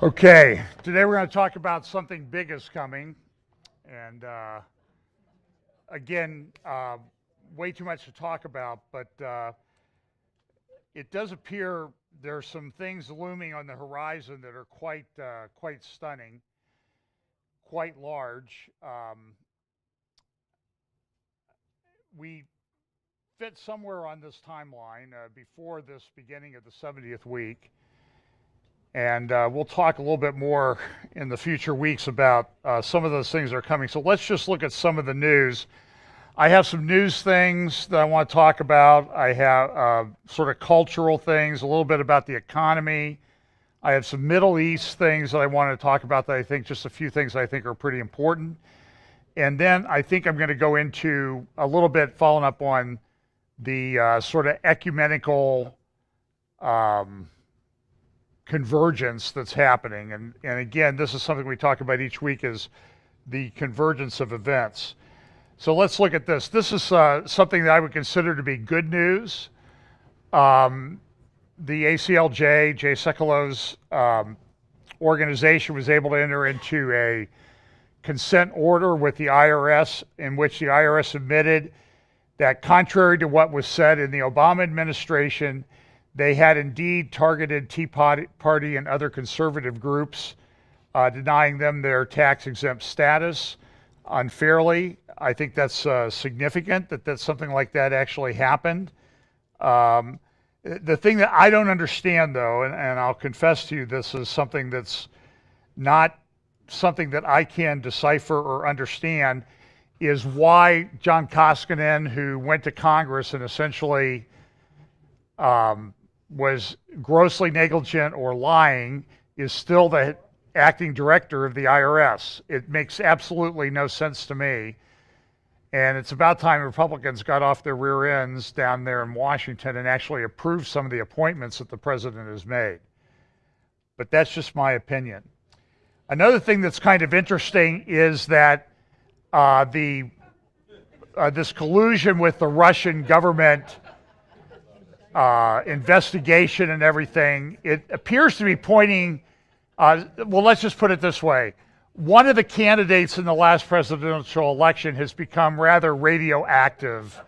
Okay, today we're going to talk about something big is coming, and again, way too much to talk about, but it does appear there's some things looming on the horizon that are quite stunning, quite large. We fit somewhere on this timeline before this beginning of the 70th week. And we'll talk a little bit more in the future weeks about some of those things that are coming. So let's just look at some of the news. I have some news things that I want to talk about. I have sort of cultural things, a little bit about the economy. I have some Middle East things that I want to talk about that I think just a few things I think are pretty important. And then I think I'm going to go into a little bit following up on the sort of ecumenical convergence that's happening. And again, this is something we talk about each week, is the convergence of events. So let's look at this. This is something that I would consider to be good news. The ACLJ, Jay Sekulo's organization, was able to enter into a consent order with the IRS, in which the IRS admitted that, contrary to what was said in the Obama administration, they had indeed targeted Tea Party and other conservative groups, denying them their tax-exempt status unfairly. I think that's significant that something like that actually happened. The thing that I don't understand, though, and I'll confess to you, this is something that's not something that I can decipher or understand, is why John Koskinen, who went to Congress and essentially was grossly negligent or lying, is still the acting director of the IRS. It makes absolutely no sense to me. And it's about time Republicans got off their rear ends down there in Washington and actually approved some of the appointments that the president has made. But that's just my opinion. Another thing that's kind of interesting is that this collusion with the Russian government investigation and everything, it appears to be pointing, well, let's just put it this way. One of the candidates in the last presidential election has become rather radioactive,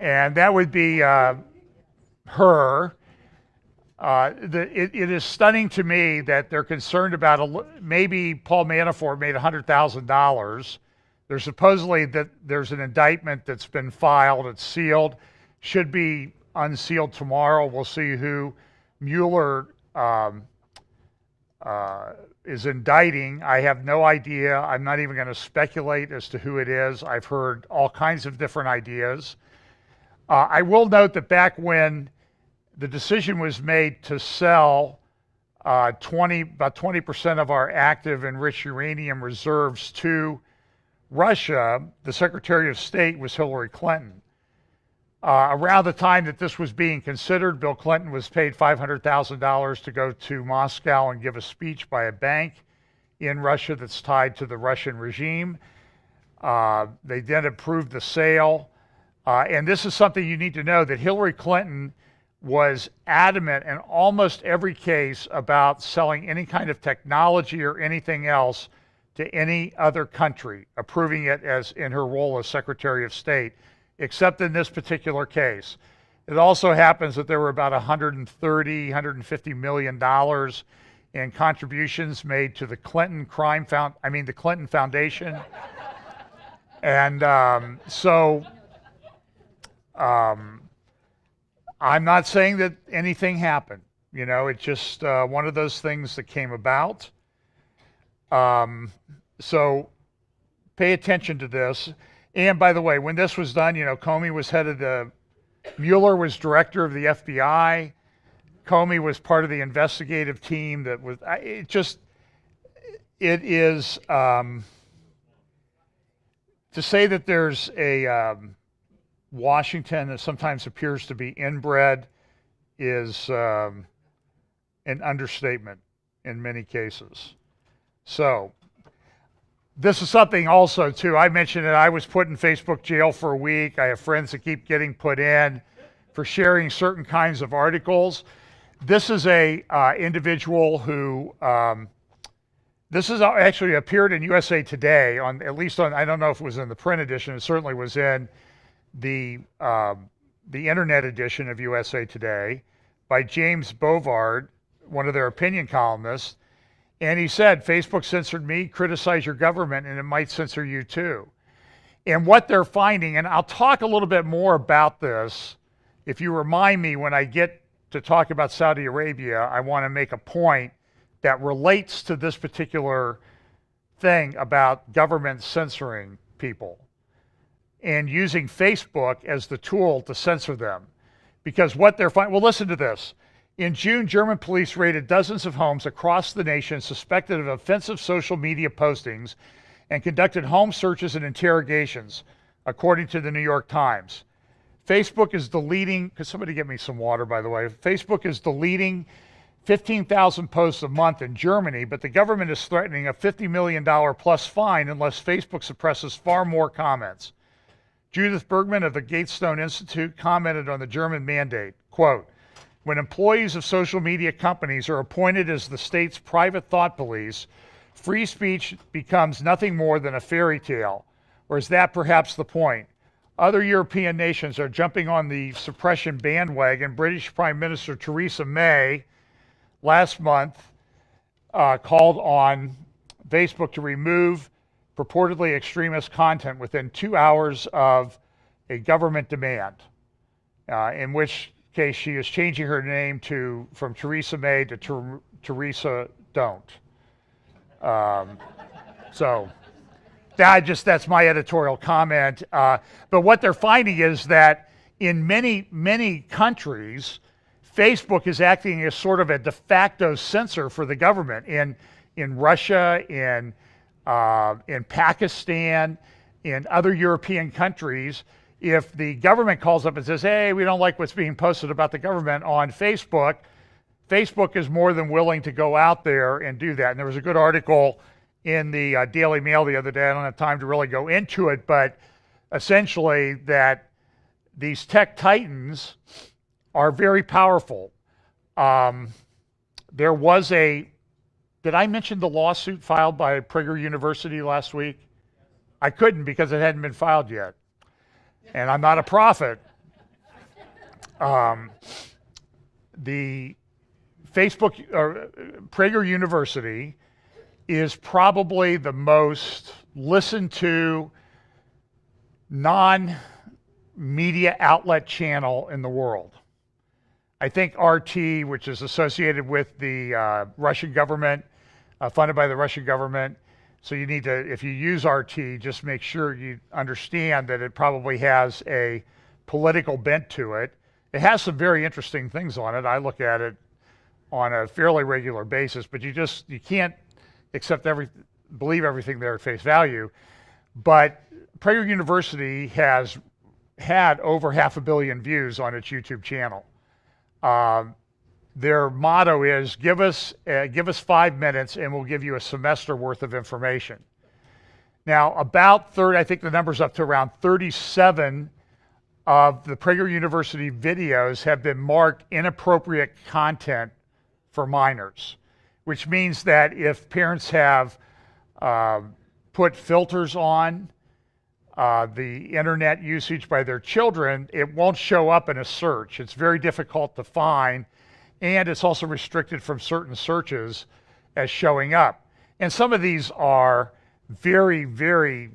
and that would be her. It is stunning to me that they're concerned about maybe Paul Manafort made $100,000. There's supposedly that there's an indictment that's been filed, it's sealed, should be unsealed tomorrow. We'll see who Mueller is indicting. I have no idea. I'm not even going to speculate as to who it is. I've heard all kinds of different ideas. I will note that back when the decision was made to sell about 20% of our active enriched uranium reserves to Russia, the Secretary of State was Hillary Clinton. Around the time that this was being considered, Bill Clinton was paid $500,000 to go to Moscow and give a speech by a bank in Russia that's tied to the Russian regime. They then approved the sale. And this is something you need to know, that Hillary Clinton was adamant in almost every case about selling any kind of technology or anything else to any other country, approving it as in her role as Secretary of State, except in this particular case. It also happens that there were about $150 million in contributions made to the Clinton the Clinton Foundation. And I'm not saying that anything happened. You know, it's just one of those things that came about. So pay attention to this. And by the way, when this was done, you know, Comey was head of Mueller was director of the FBI. Comey was part of the investigative team that was, it is, to say that there's a Washington that sometimes appears to be inbred is an understatement in many cases. So this is something also, too. I mentioned that I was put in Facebook jail for a week. I have friends that keep getting put in for sharing certain kinds of articles. This is a individual who this is actually appeared in USA Today on at least on, I don't know if it was in the print edition. It certainly was in the internet edition of USA Today by James Bovard, one of their opinion columnists. And he said, Facebook censored me, criticize your government, and it might censor you too. And what they're finding, and I'll talk a little bit more about this, if you remind me when I get to talk about Saudi Arabia, I want to make a point that relates to this particular thing about government censoring people and using Facebook as the tool to censor them. Because what they're finding, well, listen to this. In June, German police raided dozens of homes across the nation suspected of offensive social media postings and conducted home searches and interrogations, according to the New York Times. Facebook is deleting, could somebody get me some water, by the way? Facebook is deleting 15,000 posts a month in Germany, but the government is threatening a $50 million plus fine unless Facebook suppresses far more comments. Judith Bergman of the Gatestone Institute commented on the German mandate, quote, when employees of social media companies are appointed as the state's private thought police, free speech becomes nothing more than a fairy tale. Or is that perhaps the point? Other European nations are jumping on the suppression bandwagon. British Prime Minister Theresa May last month called on Facebook to remove purportedly extremist content within 2 hours of a government demand, in which case she is changing her name from Theresa May to Theresa Don't. So that's my editorial comment. But what they're finding is that in many, many countries, Facebook is acting as sort of a de facto censor for the government. In Russia, in Pakistan, in other European countries, if the government calls up and says, hey, we don't like what's being posted about the government on Facebook, Facebook is more than willing to go out there and do that. And there was a good article in the Daily Mail the other day. I don't have time to really go into it, but essentially that these tech titans are very powerful. There was did I mention the lawsuit filed by Prager University last week? I couldn't because it hadn't been filed yet. And I'm not a prophet. The Facebook, or Prager University is probably the most listened to non-media outlet channel in the world. I think RT, which is associated with the Russian government, funded by the Russian government. So you need to, if you use RT, just make sure you understand that it probably has a political bent to it. It has some very interesting things on it. I look at it on a fairly regular basis, but you can't believe everything there at face value. But Prager University has had over 500 million views on its YouTube channel. Their motto is, give us 5 minutes and we'll give you a semester worth of information. Now, I think the number's up to around 37 of the Prager University videos have been marked inappropriate content for minors, which means that if parents have put filters on the internet usage by their children, it won't show up in a search. It's very difficult to find. And it's also restricted from certain searches as showing up. And some of these are very, very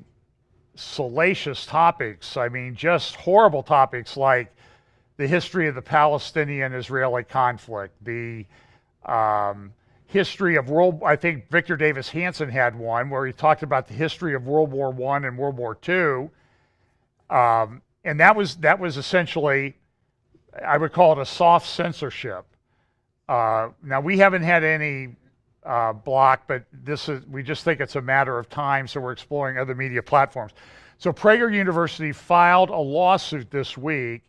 salacious topics. I mean, just horrible topics like the history of the Palestinian-Israeli conflict, the history of I think Victor Davis Hanson had one where he talked about the history of World War I and World War II. And that was essentially, I would call it a soft censorship. Now, we haven't had any block, but we just think it's a matter of time, so we're exploring other media platforms. So Prager University filed a lawsuit this week,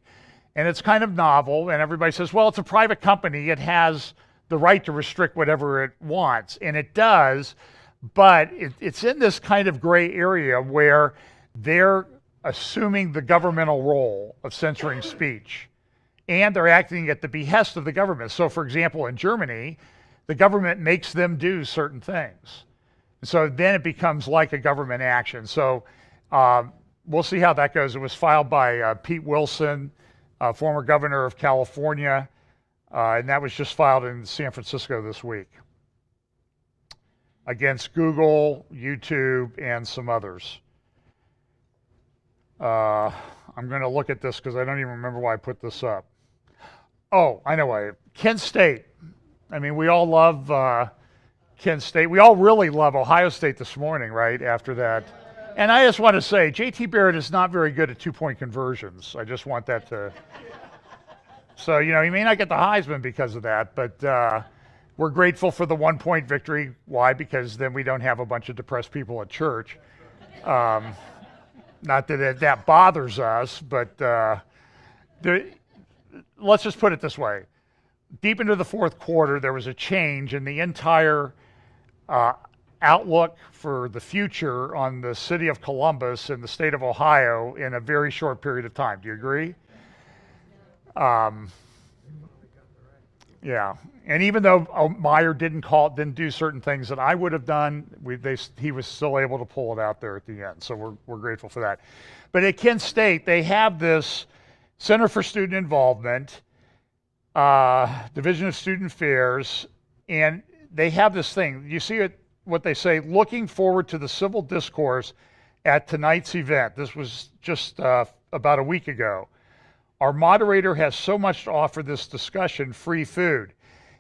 and it's kind of novel, and everybody says, well, it's a private company. It has the right to restrict whatever it wants, and it does, but it's in this kind of gray area where they're assuming the governmental role of censoring speech. and they're acting at the behest of the government. So, for example, in Germany, the government makes them do certain things. So then it becomes like a government action. So we'll see how that goes. It was filed by Pete Wilson, former governor of California, and that was just filed in San Francisco this week against Google, YouTube, and some others. I'm going to look at this because I don't even remember why I put this up. Oh, I know why. Kent State. I mean, we all love Kent State. We all really love Ohio State this morning, right, after that. And I just want to say, J.T. Barrett is not very good at two-point conversions. I just want that to... So, you know, he may not get the Heisman because of that, but we're grateful for the one-point victory. Why? Because then we don't have a bunch of depressed people at church. Not that that bothers us, but let's just put it this way. Deep into the fourth quarter, there was a change in the entire outlook for the future on the city of Columbus and the state of Ohio in a very short period of time. Do you agree? Yeah. And even though Meyer didn't do certain things that I would have done, he was still able to pull it out there at the end. So we're grateful for that. But at Kent State, they have this Center for Student Involvement, Division of Student Affairs, and they have this thing. You see what they say, looking forward to the civil discourse at tonight's event. This was just about a week ago. Our moderator has so much to offer this discussion, free food.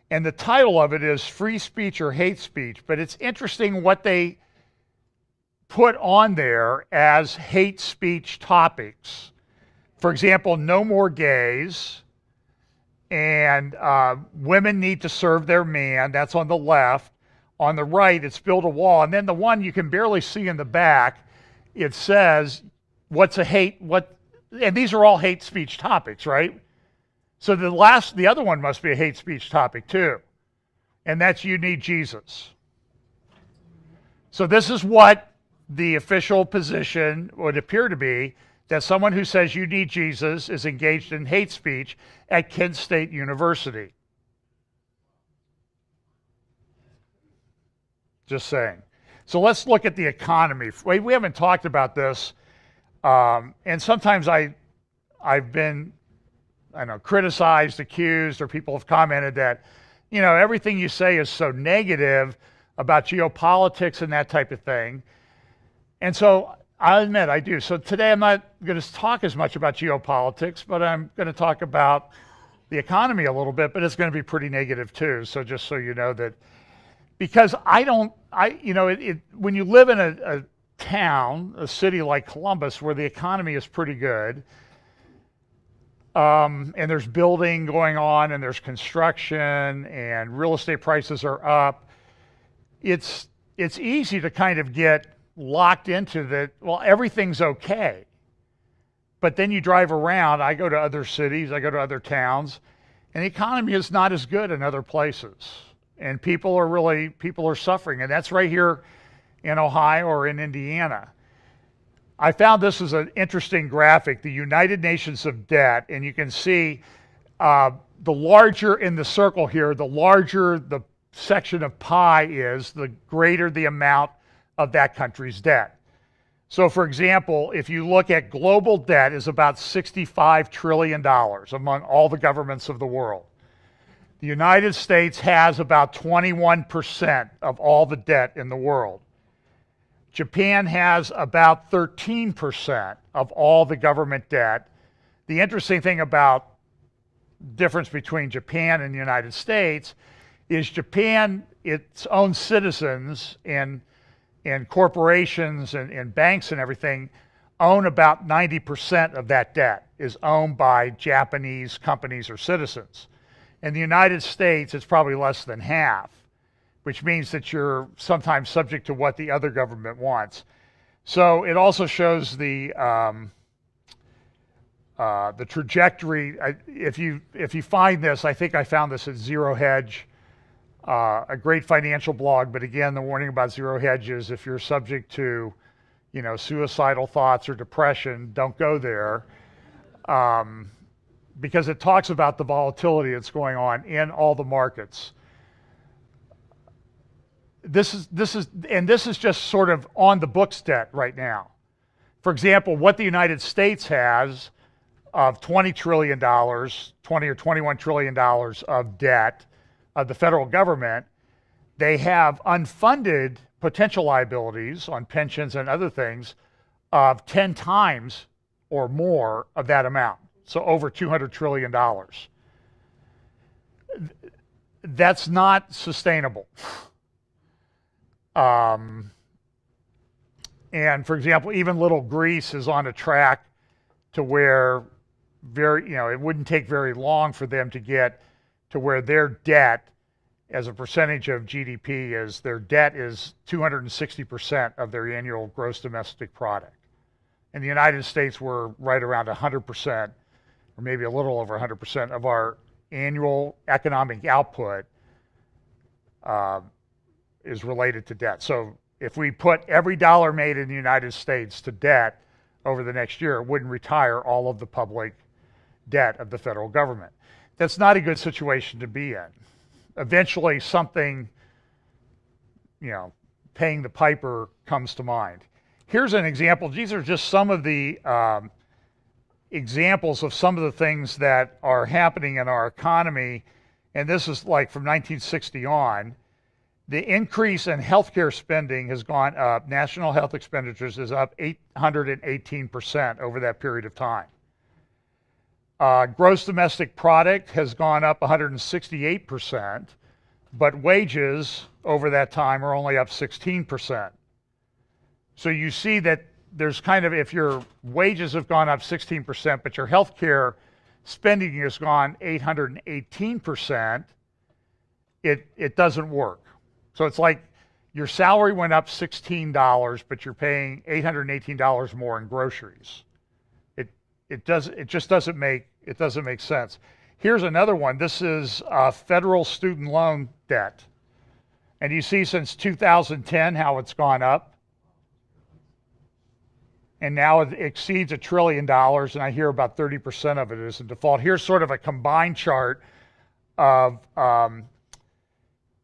And the title of it is Free Speech or Hate Speech, but it's interesting what they put on there as hate speech topics. For example, no more gays, and women need to serve their man. That's on the left. On the right, it's build a wall. And then the one you can barely see in the back, it says, and these are all hate speech topics, right? So the other one must be a hate speech topic too. And that's you need Jesus. So this is what the official position would appear to be, that someone who says you need Jesus is engaged in hate speech at Kent State University. Just saying. So let's look at the economy. We haven't talked about this, and sometimes I've been, criticized, accused, or people have commented that, everything you say is so negative about geopolitics and that type of thing. And so I'll admit I do. So today I'm not going to talk as much about geopolitics, but I'm going to talk about the economy a little bit, but it's going to be pretty negative too. So just so you know that, because when you live in a town, a city like Columbus, where the economy is pretty good, and there's building going on, and there's construction, and real estate prices are up, it's easy to kind of get locked into that, well, everything's okay. But then you drive around, I go to other cities, I go to other towns, and the economy is not as good in other places. And people are suffering. And that's right here in Ohio or in Indiana. I found this as an interesting graphic, the United Nations of debt, and you can see the larger in the circle here, the larger the section of pie is, the greater the amount of that country's debt. So for example, if you look at global debt is about $65 trillion among all the governments of the world. The United States has about 21% of all the debt in the world. Japan has about 13% of all the government debt. The interesting thing about difference between Japan and the United States is Japan, its own citizens and corporations and banks and everything own about 90% of that debt is owned by Japanese companies or citizens. In the United States, it's probably less than half, which means that you're sometimes subject to what the other government wants. So it also shows the trajectory. If you find this, I think I found this at Zero Hedge, a great financial blog. But again, the warning about Zero Hedge is if you're subject to, suicidal thoughts or depression, don't go there. because it talks about the volatility that's going on in all the markets. This is just sort of on the books debt right now. For example, what the United States has of $20 trillion, 20 or $21 trillion of debt of the federal government, they have unfunded potential liabilities on pensions and other things of 10 times or more of that amount. So over $200 trillion. That's not sustainable. And for example, even little Greece is on a track to where it wouldn't take very long for them to get to where their debt as a percentage of GDP their debt is 260% of their annual gross domestic product. In the United States, we're right around 100%, or maybe a little over 100% of our annual economic output is related to debt. So if we put every dollar made in the United States to debt over the next year, it wouldn't retire all of the public debt of the federal government. That's not a good situation to be in. Eventually something, paying the piper comes to mind. Here's an example. These are just some of the examples of some of the things that are happening in our economy. And this is like from 1960 on. The increase in healthcare spending has gone up. National health expenditures is up 818% over that period of time. Gross domestic product has gone up 168%, but wages over that time are only up 16%. So you see that there's if your wages have gone up 16%, but your healthcare spending has gone 818%, it doesn't work. So it's like your salary went up $16, but you're paying $818 more in groceries. It just doesn't make sense. Here's another one. This is federal student loan debt. And you see since 2010 how it's gone up. And now it exceeds $1 trillion, and I hear about 30% of it is in default. Here's sort of a combined chart of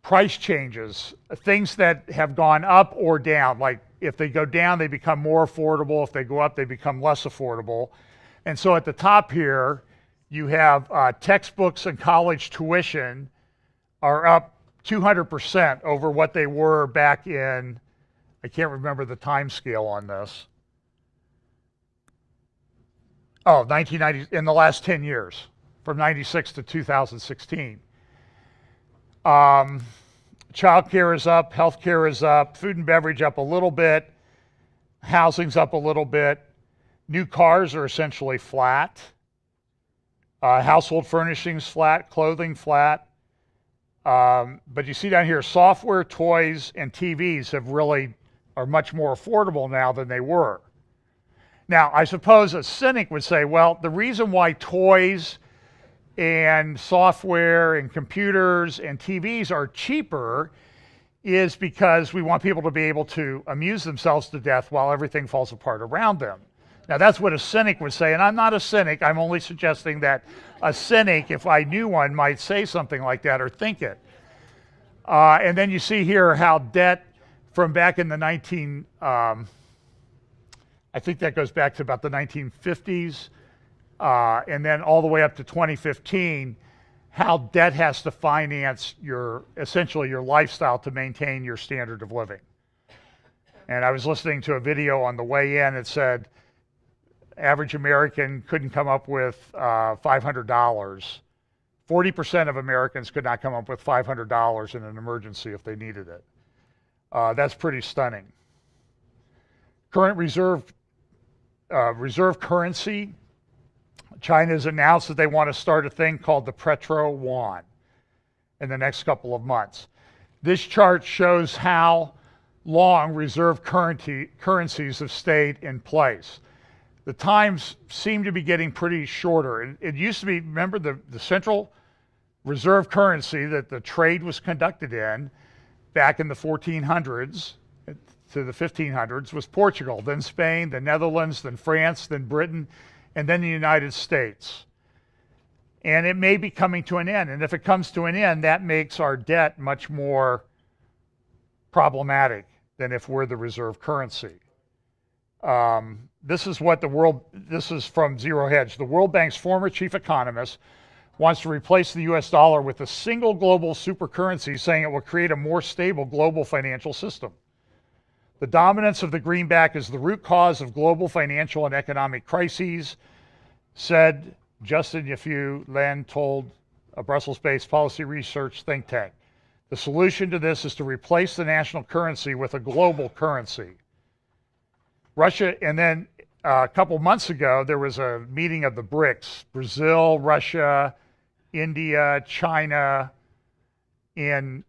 price changes, things that have gone up or down. Like if they go down, they become more affordable. If they go up, they become less affordable. And so at the top here, you have textbooks and college tuition are up 200% over what they were back in, I can't remember the time scale on this. 1990, in the last 10 years, from 96 to 2016. Child care is up, health care is up, food and beverage up a little bit, housing's up a little bit, new cars are essentially flat, household furnishings flat, clothing flat, but you see down here, software, toys, and TVs are much more affordable now than they were. Now, I suppose a cynic would say, well, the reason why toys and software and computers and TVs are cheaper is because we want people to be able to amuse themselves to death while everything falls apart around them. Now, that's what a cynic would say, and I'm not a cynic. I'm only suggesting that a cynic, if I knew one, might say something like that or think it. And then you see here how debt from back in the I think that goes back to about the 1950s, and then all the way up to 2015, how debt has to finance essentially your lifestyle to maintain your standard of living. And I was listening to a video on the way in. It said, average American couldn't come up with $500. 40% of Americans could not come up with $500 in an emergency if they needed it. That's pretty stunning. Current reserve currency. China has announced that they want to start a thing called the petro yuan in the next couple of months. This chart shows how long reserve currencies have stayed in place. The times seem to be getting pretty shorter. It used to be, remember, the central reserve currency that the trade was conducted in back in the 1400s to the 1500s was Portugal, then Spain, then Netherlands, then France, then Britain, and then the United States. And it may be coming to an end. And if it comes to an end, that makes our debt much more problematic than if we're the reserve currency. This is from Zero Hedge. The World Bank's former chief economist wants to replace the US dollar with a single global supercurrency, saying it will create a more stable global financial system. The dominance of the greenback is the root cause of global financial and economic crises, said Justin Yaffu-Len told a Brussels-based policy research think tank. The solution to this is to replace the national currency with a global currency. Russia, and then a couple months ago, there was a meeting of the BRICS, Brazil, Russia, India, China, in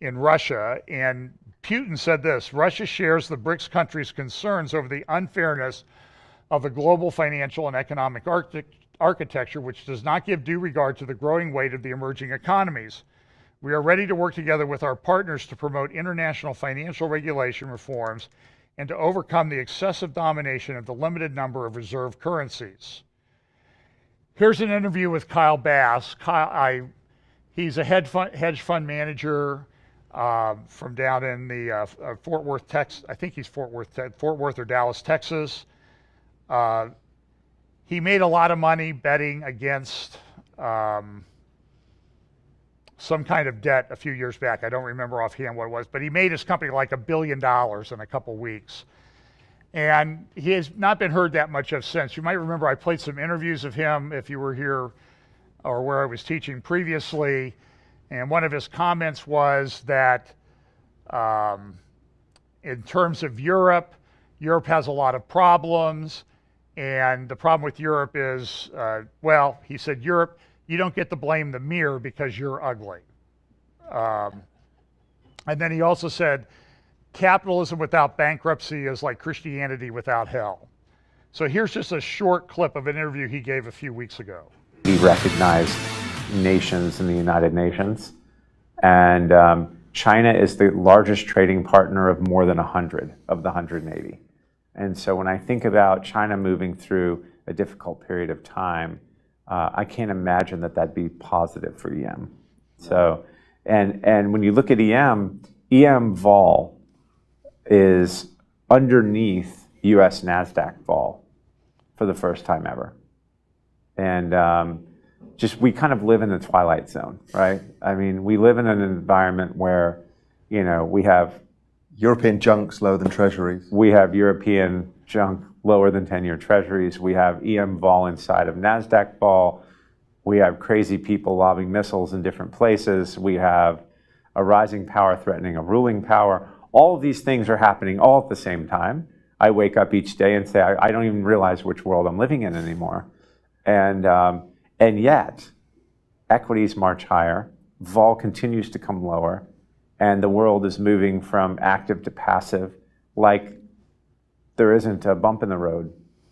Russia, and Putin said this: Russia shares the BRICS countries' concerns over the unfairness of the global financial and economic architecture, which does not give due regard to the growing weight of the emerging economies. We are ready to work together with our partners to promote international financial regulation reforms and to overcome the excessive domination of the limited number of reserve currencies. Here's an interview with Kyle Bass. He's a hedge fund manager from down in the Fort Worth, Texas. I think he's Fort Worth or Dallas, Texas. He made a lot of money betting against some kind of debt a few years back. I don't remember offhand what it was, but he made his company like $1 billion in a couple weeks. And he has not been heard that much of since. You might remember I played some interviews of him if you were here or where I was teaching previously. And one of his comments was that in terms of Europe, Europe has a lot of problems. And the problem with Europe is, well, he said, Europe, you don't get to blame the mirror because you're ugly. And then he also said, capitalism without bankruptcy is like Christianity without hell. So here's just a short clip of an interview he gave a few weeks ago. He recognized nations in the United Nations. And China is the largest trading partner of more than 100 of the 180. And so when I think about China moving through a difficult period of time, I can't imagine that that'd be positive for EM. So, and when you look at EM vol is underneath US NASDAQ vol for the first time ever. And we kind of live in the twilight zone, right? I mean, we live in an environment where, you know, we have European junks lower than treasuries. We have European junk lower than 10-year treasuries. We have EM vol inside of NASDAQ vol. We have crazy people lobbing missiles in different places. We have a rising power threatening a ruling power. All of these things are happening all at the same time. I wake up each day and say, I don't even realize which world I'm living in anymore. And yet, equities march higher, vol continues to come lower, and the world is moving from active to passive like there isn't a bump in the road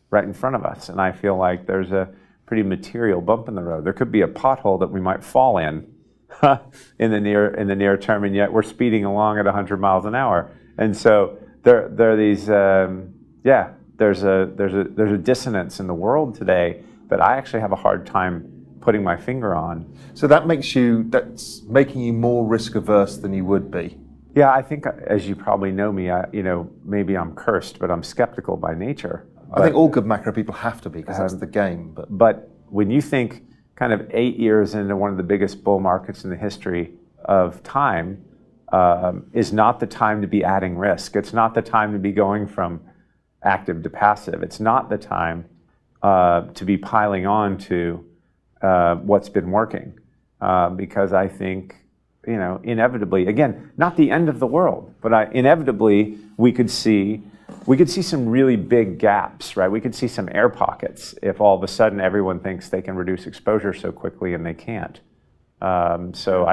right in front of us. And I feel like there's a pretty material bump in the road. There could be a pothole that we might fall in in the near term, and yet we're speeding along at 100 miles an hour. And so there are these, there's a dissonance in the world today that I actually have a hard time putting my finger on. So that's making you more risk averse than you would be. Yeah, I think, as you probably know me, maybe I'm cursed, but I'm skeptical by nature. I think all good macro people have to be, because that's the game. But when you think kind of 8 years into one of the biggest bull markets in the history of time, is not the time to be adding risk. It's not the time to be going from active to passive. It's not the time to be piling on to what's been working. Because I think, inevitably, again, not the end of the world, but inevitably we could see some really big gaps, right? We could see some air pockets if all of a sudden everyone thinks they can reduce exposure so quickly and they can't. So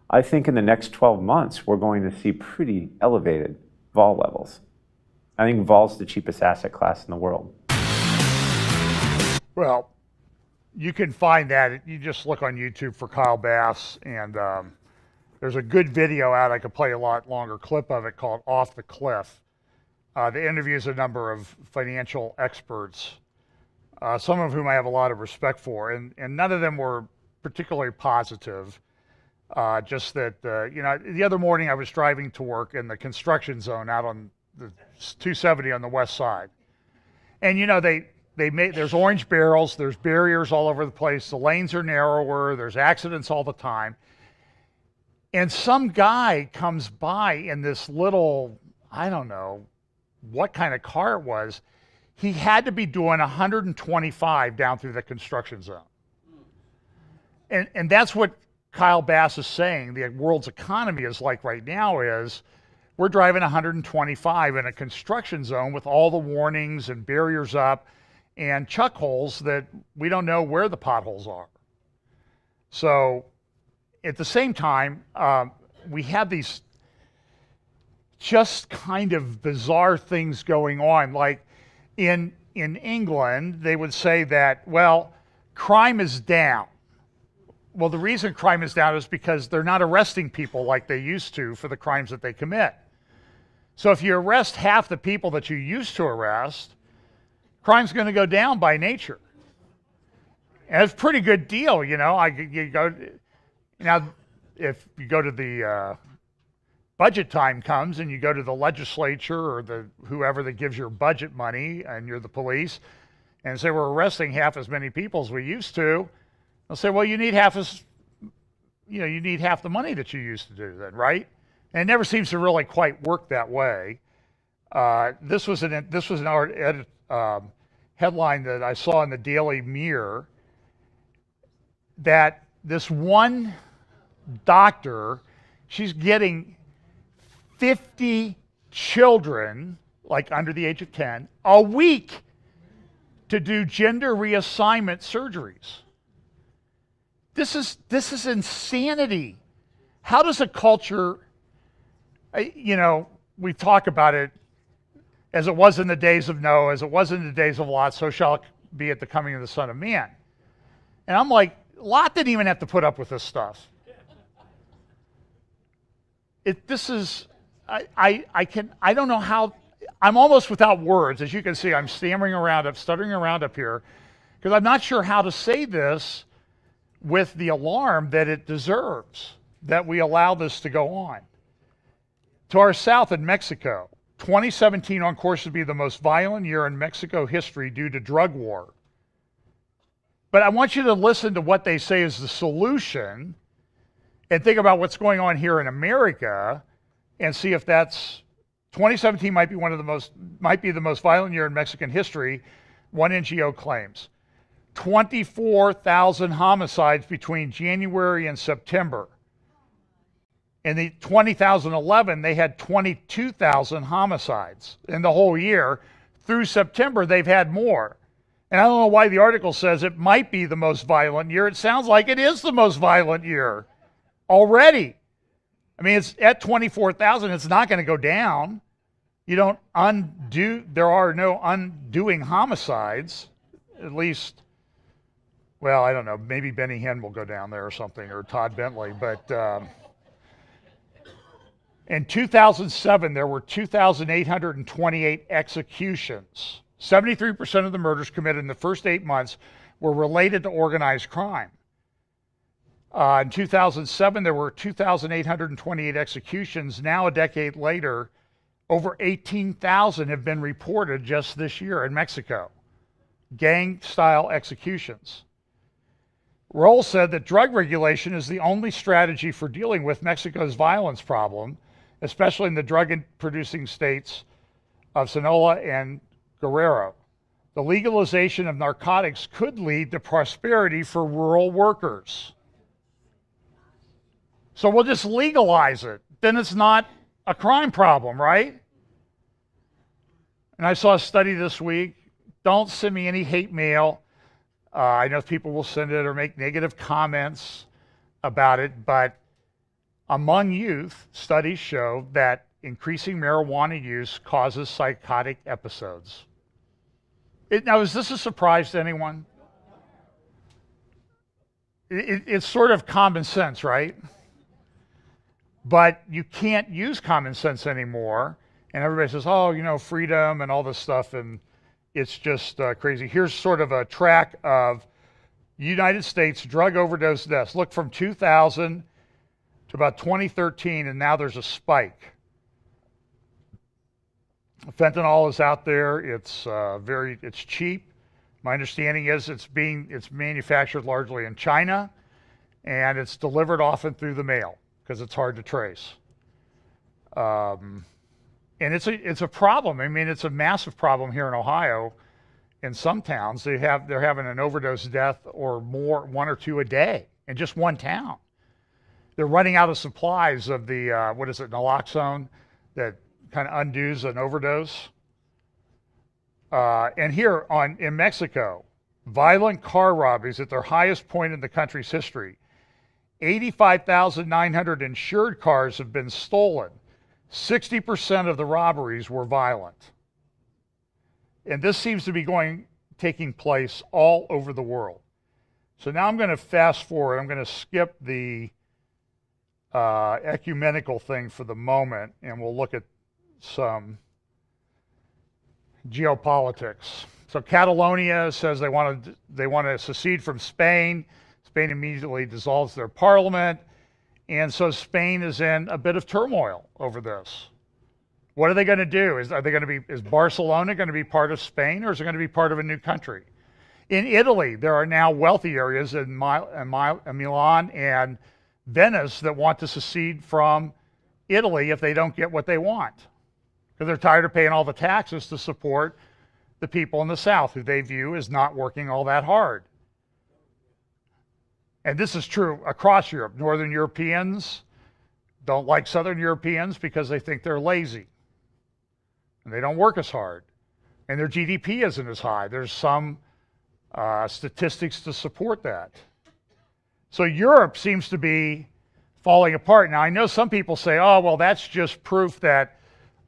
I think in the next 12 months, we're going to see pretty elevated vol levels. I think vol's the cheapest asset class in the world. Well, you can find that. You just look on YouTube for Kyle Bass, and there's a good video out. I could play a lot longer clip of it called Off the Cliff. The interviews a number of financial experts some of whom I have a lot of respect for, and none of them were particularly positive. Just that, the other morning I was driving to work in the construction zone out on the 270 on the west side. And, there's orange barrels, there's barriers all over the place, the lanes are narrower, there's accidents all the time. And some guy comes by in this little, I don't know what kind of car it was. He had to be doing 125 down through the construction zone. And that's what Kyle Bass is saying the world's economy is like right now is we're driving 125 in a construction zone with all the warnings and barriers up and chuck holes that we don't know where the potholes are. So at the same time, we have these just kind of bizarre things going on. Like in England, they would say that, well, crime is down. Well, the reason crime is down is because they're not arresting people like they used to for the crimes that they commit. So if you arrest half the people that you used to arrest, crime's going to go down by nature. And it's a pretty good deal, you go now, if you go to the budget time comes and you go to the legislature or the whoever that gives your budget money and you're the police and say we're arresting half as many people as we used to, they'll say, well, you need half the money that you used to do then, right? And it never seems to really quite work that way. This was an headline that I saw in the Daily Mirror that this one doctor, she's getting 50 children, like under the age of 10, a week to do gender reassignment surgeries. This is insanity. How does a culture, we talk about it as it was in the days of Noah, as it was in the days of Lot, so shall it be at the coming of the Son of Man. And I'm like, Lot didn't even have to put up with this stuff. I don't know how, I'm almost without words. As you can see, I'm stuttering around up here, because I'm not sure how to say this with the alarm that it deserves, that we allow this to go on. To our south in Mexico, 2017 on course to be the most violent year in Mexico history due to drug war. But I want you to listen to what they say is the solution and think about what's going on here in America and see if that's 2017 might be the most violent year in Mexican history, one NGO claims. 24,000 homicides between January and September. In the 2011, they had 22,000 homicides in the whole year. Through September, they've had more. And I don't know why the article says it might be the most violent year. It sounds like it is the most violent year already. I mean, it's at 24,000. It's not going to go down. There are no undoing homicides, at least. Well, I don't know. Maybe Benny Hinn will go down there or something, or Todd Bentley. But in 2007, there were 2,828 executions. 73% of the murders committed in the first 8 months were related to organized crime. In 2007, there were 2,828 executions. Now, a decade later, over 18,000 have been reported just this year in Mexico. Gang-style executions. Roll said that drug regulation is the only strategy for dealing with Mexico's violence problem, especially in the drug-producing states of Sinaloa and Guerrero. The legalization of narcotics could lead to prosperity for rural workers. So we'll just legalize it. Then it's not a crime problem, right? And I saw a study this week. Don't send me any hate mail. I know people will send it or make negative comments about it, but among youth, studies show that increasing marijuana use causes psychotic episodes. Now, is this a surprise to anyone? It's sort of common sense, right? But you can't use common sense anymore. And everybody says, freedom and all this stuff. And, It's just crazy. Here's sort of a track of United States drug overdose deaths. Look from 2000 to about 2013, and now there's a spike. Fentanyl is out there. It's it's cheap. My understanding is it's manufactured largely in China, and it's delivered often through the mail because it's hard to trace. And it's a problem. I mean, it's a massive problem here in Ohio. In some towns, they're having an overdose death or more, 1 or 2 a day in just one town. They're running out of supplies of the naloxone that kind of undoes an overdose. And here in Mexico, violent car robberies at their highest point in the country's history. 85,900 insured cars have been stolen. 60% of the robberies were violent. And this seems to be taking place all over the world. So now I'm going to fast forward. I'm going to skip the ecumenical thing for the moment, and we'll look at some geopolitics. So Catalonia says they want to secede from Spain. Spain immediately dissolves their parliament. And so Spain is in a bit of turmoil over this. What are they going to do? Is Barcelona going to be part of Spain, or is it going to be part of a new country? In Italy, there are now wealthy areas in Milan and Venice that want to secede from Italy if they don't get what they want, because they're tired of paying all the taxes to support the people in the South, who they view as not working all that hard. And this is true across Europe. Northern Europeans don't like Southern Europeans because they think they're lazy and they don't work as hard, and their GDP isn't as high. There's some statistics to support that. So Europe seems to be falling apart. Now, I know some people say, oh, well, that's just proof that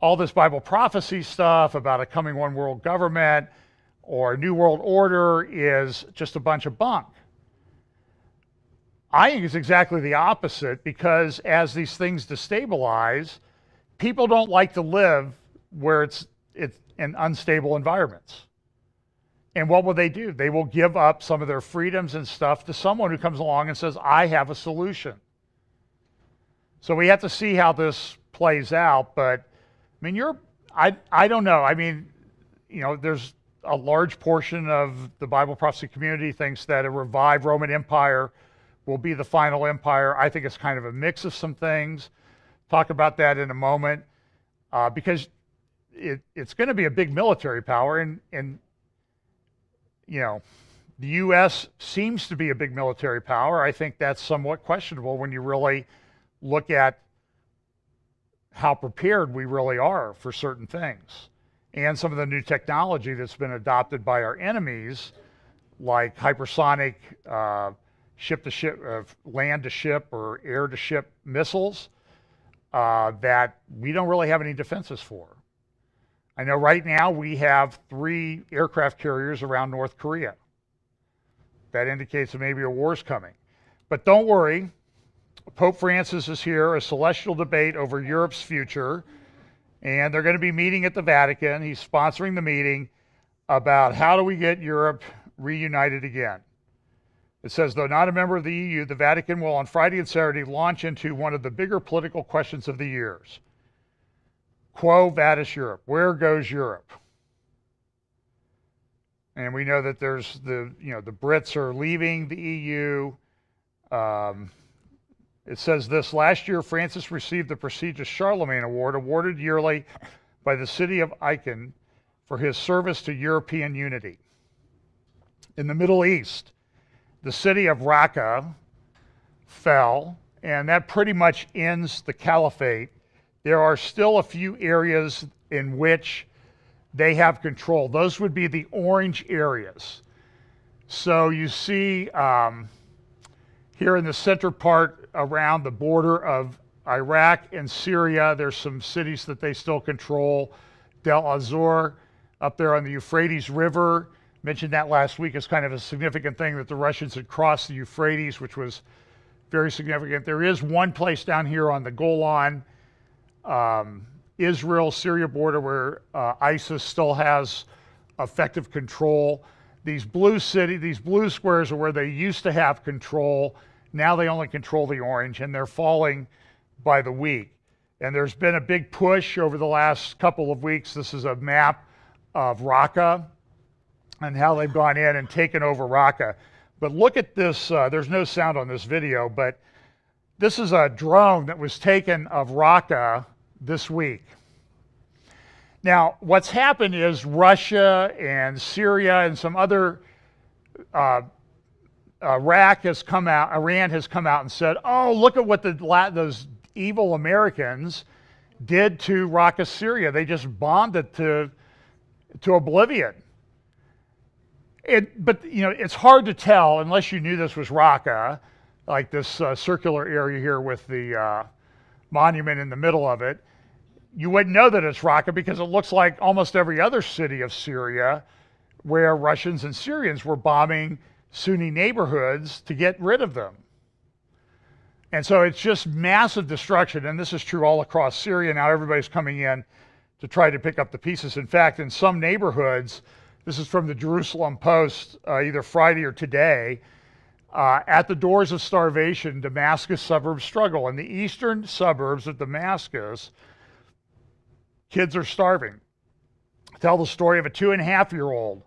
all this Bible prophecy stuff about a coming one world government or a new world order is just a bunch of bunk. I think it's exactly the opposite, because as these things destabilize, people don't like to live where it's in unstable environments. And what will they do? They will give up some of their freedoms and stuff to someone who comes along and says, I have a solution. So we have to see how this plays out. But I mean, I don't know. I mean, there's a large portion of the Bible prophecy community thinks that a revived Roman Empire will be the final empire. I think it's kind of a mix of some things. Talk about that in a moment, because it's going to be a big military power, and the U.S. seems to be a big military power. I think that's somewhat questionable when you really look at how prepared we really are for certain things, and some of the new technology that's been adopted by our enemies, like hypersonic ship-to-ship, land-to-ship or air-to-ship missiles that we don't really have any defenses for. I know right now we have 3 aircraft carriers around North Korea. That indicates that maybe a war's coming. But don't worry, Pope Francis is here, a celestial debate over Europe's future, and they're going to be meeting at the Vatican. He's sponsoring the meeting about how do we get Europe reunited again. It says, though not a member of the EU, the Vatican will on Friday and Saturday launch into one of the bigger political questions of the years. Quo vadis Europe? Where goes Europe? And we know that there's the Brits are leaving the EU. It says this: last year, Francis received the prestigious Charlemagne Award, awarded yearly by the city of Aachen for his service to European unity. In the Middle East, the city of Raqqa fell, and that pretty much ends the caliphate. There are still a few areas in which they have control. Those would be the orange areas. So you see here in the center part around the border of Iraq and Syria, there's some cities that they still control. Del Azor, up there on the Euphrates River. Mentioned that last week as kind of a significant thing, that the Russians had crossed the Euphrates, which was very significant. There is one place down here on the Golan, Israel-Syria border, where ISIS still has effective control. These blue squares are where they used to have control. Now they only control the orange, and they're falling by the week. And there's been a big push over the last couple of weeks. This is a map of Raqqa and how they've gone in and taken over Raqqa. But look at this, there's no sound on this video, but this is a drone that was taken of Raqqa this week. Now, what's happened is Russia and Syria and some other, Iran has come out and said, oh, look at what those evil Americans did to Raqqa, Syria. They just bombed it to oblivion. But you know, it's hard to tell unless you knew this was Raqqa, like this circular area here with the monument in the middle of it. You wouldn't know that it's Raqqa because it looks like almost every other city of Syria where Russians and Syrians were bombing Sunni neighborhoods to get rid of them. And so it's just massive destruction, and this is true all across Syria. Now everybody's coming in to try to pick up the pieces. In fact, in some neighborhoods, this is from the Jerusalem Post, either Friday or today, at the doors of starvation, Damascus suburbs struggle. In the eastern suburbs of Damascus, kids are starving. Tell the story of a 2.5-year-old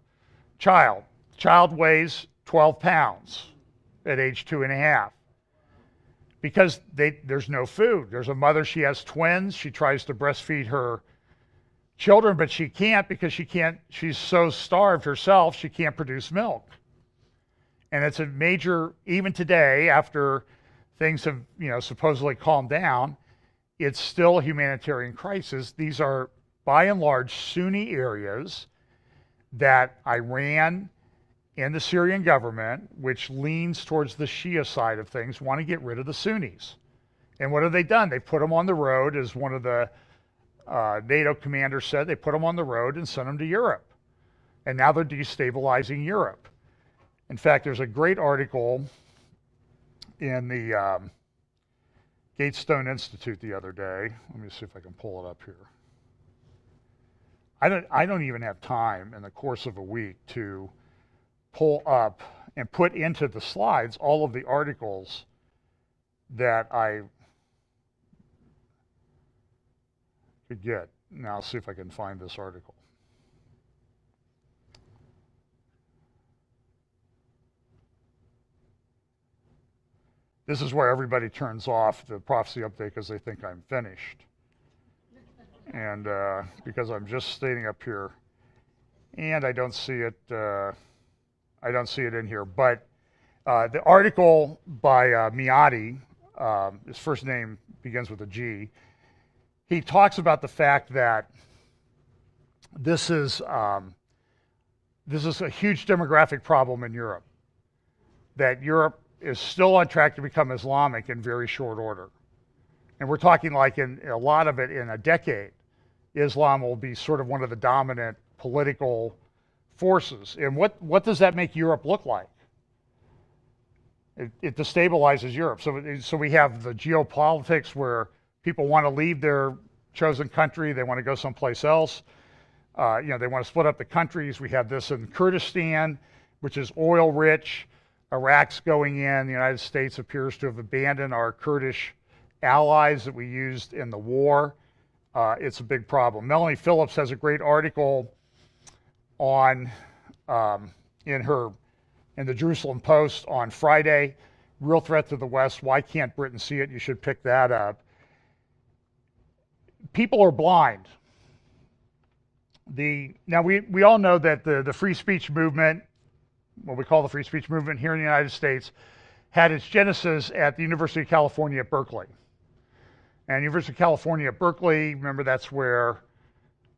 child. Child weighs 12 pounds at age 2.5. Because there's no food. There's a mother, she has twins. She tries to breastfeed her children, but she can't because she's so starved herself, she can't produce milk. And it's a major, even today, after things have, supposedly calmed down, it's still a humanitarian crisis. These are, by and large, Sunni areas that Iran and the Syrian government, which leans towards the Shia side of things, want to get rid of the Sunnis. And what have they done? They put them on the road, as one of the NATO commanders said, they put them on the road and sent them to Europe. And now they're destabilizing Europe. In fact, there's a great article in the Gatestone Institute the other day. Let me see if I can pull it up here. I don't even have time in the course of a week to pull up and put into the slides all of the articles that I could get. Now I'll see if I can find this article. This is where everybody turns off the prophecy update because they think I'm finished. And because I'm just standing up here and I don't see it in here. But the article by Miati, his first name begins with a G, he talks about the fact that this is a huge demographic problem in Europe, that Europe is still on track to become Islamic in very short order. And we're talking like in a lot of it in a decade, Islam will be sort of one of the dominant political forces. And what does that make Europe look like? It destabilizes Europe. So we have the geopolitics where people want to leave their chosen country. They want to go someplace else. They want to split up the countries. We have this in Kurdistan, which is oil rich. Iraq's going in. The United States appears to have abandoned our Kurdish allies that we used in the war. It's a big problem. Melanie Phillips has a great article on in the Jerusalem Post on Friday. Real threat to the West. Why can't Britain see it? You should pick that up. People are blind. Now we all know that the free speech movement, what we call the free speech movement here in the United States, had its genesis at the University of California at Berkeley. And University of California at Berkeley, remember that's where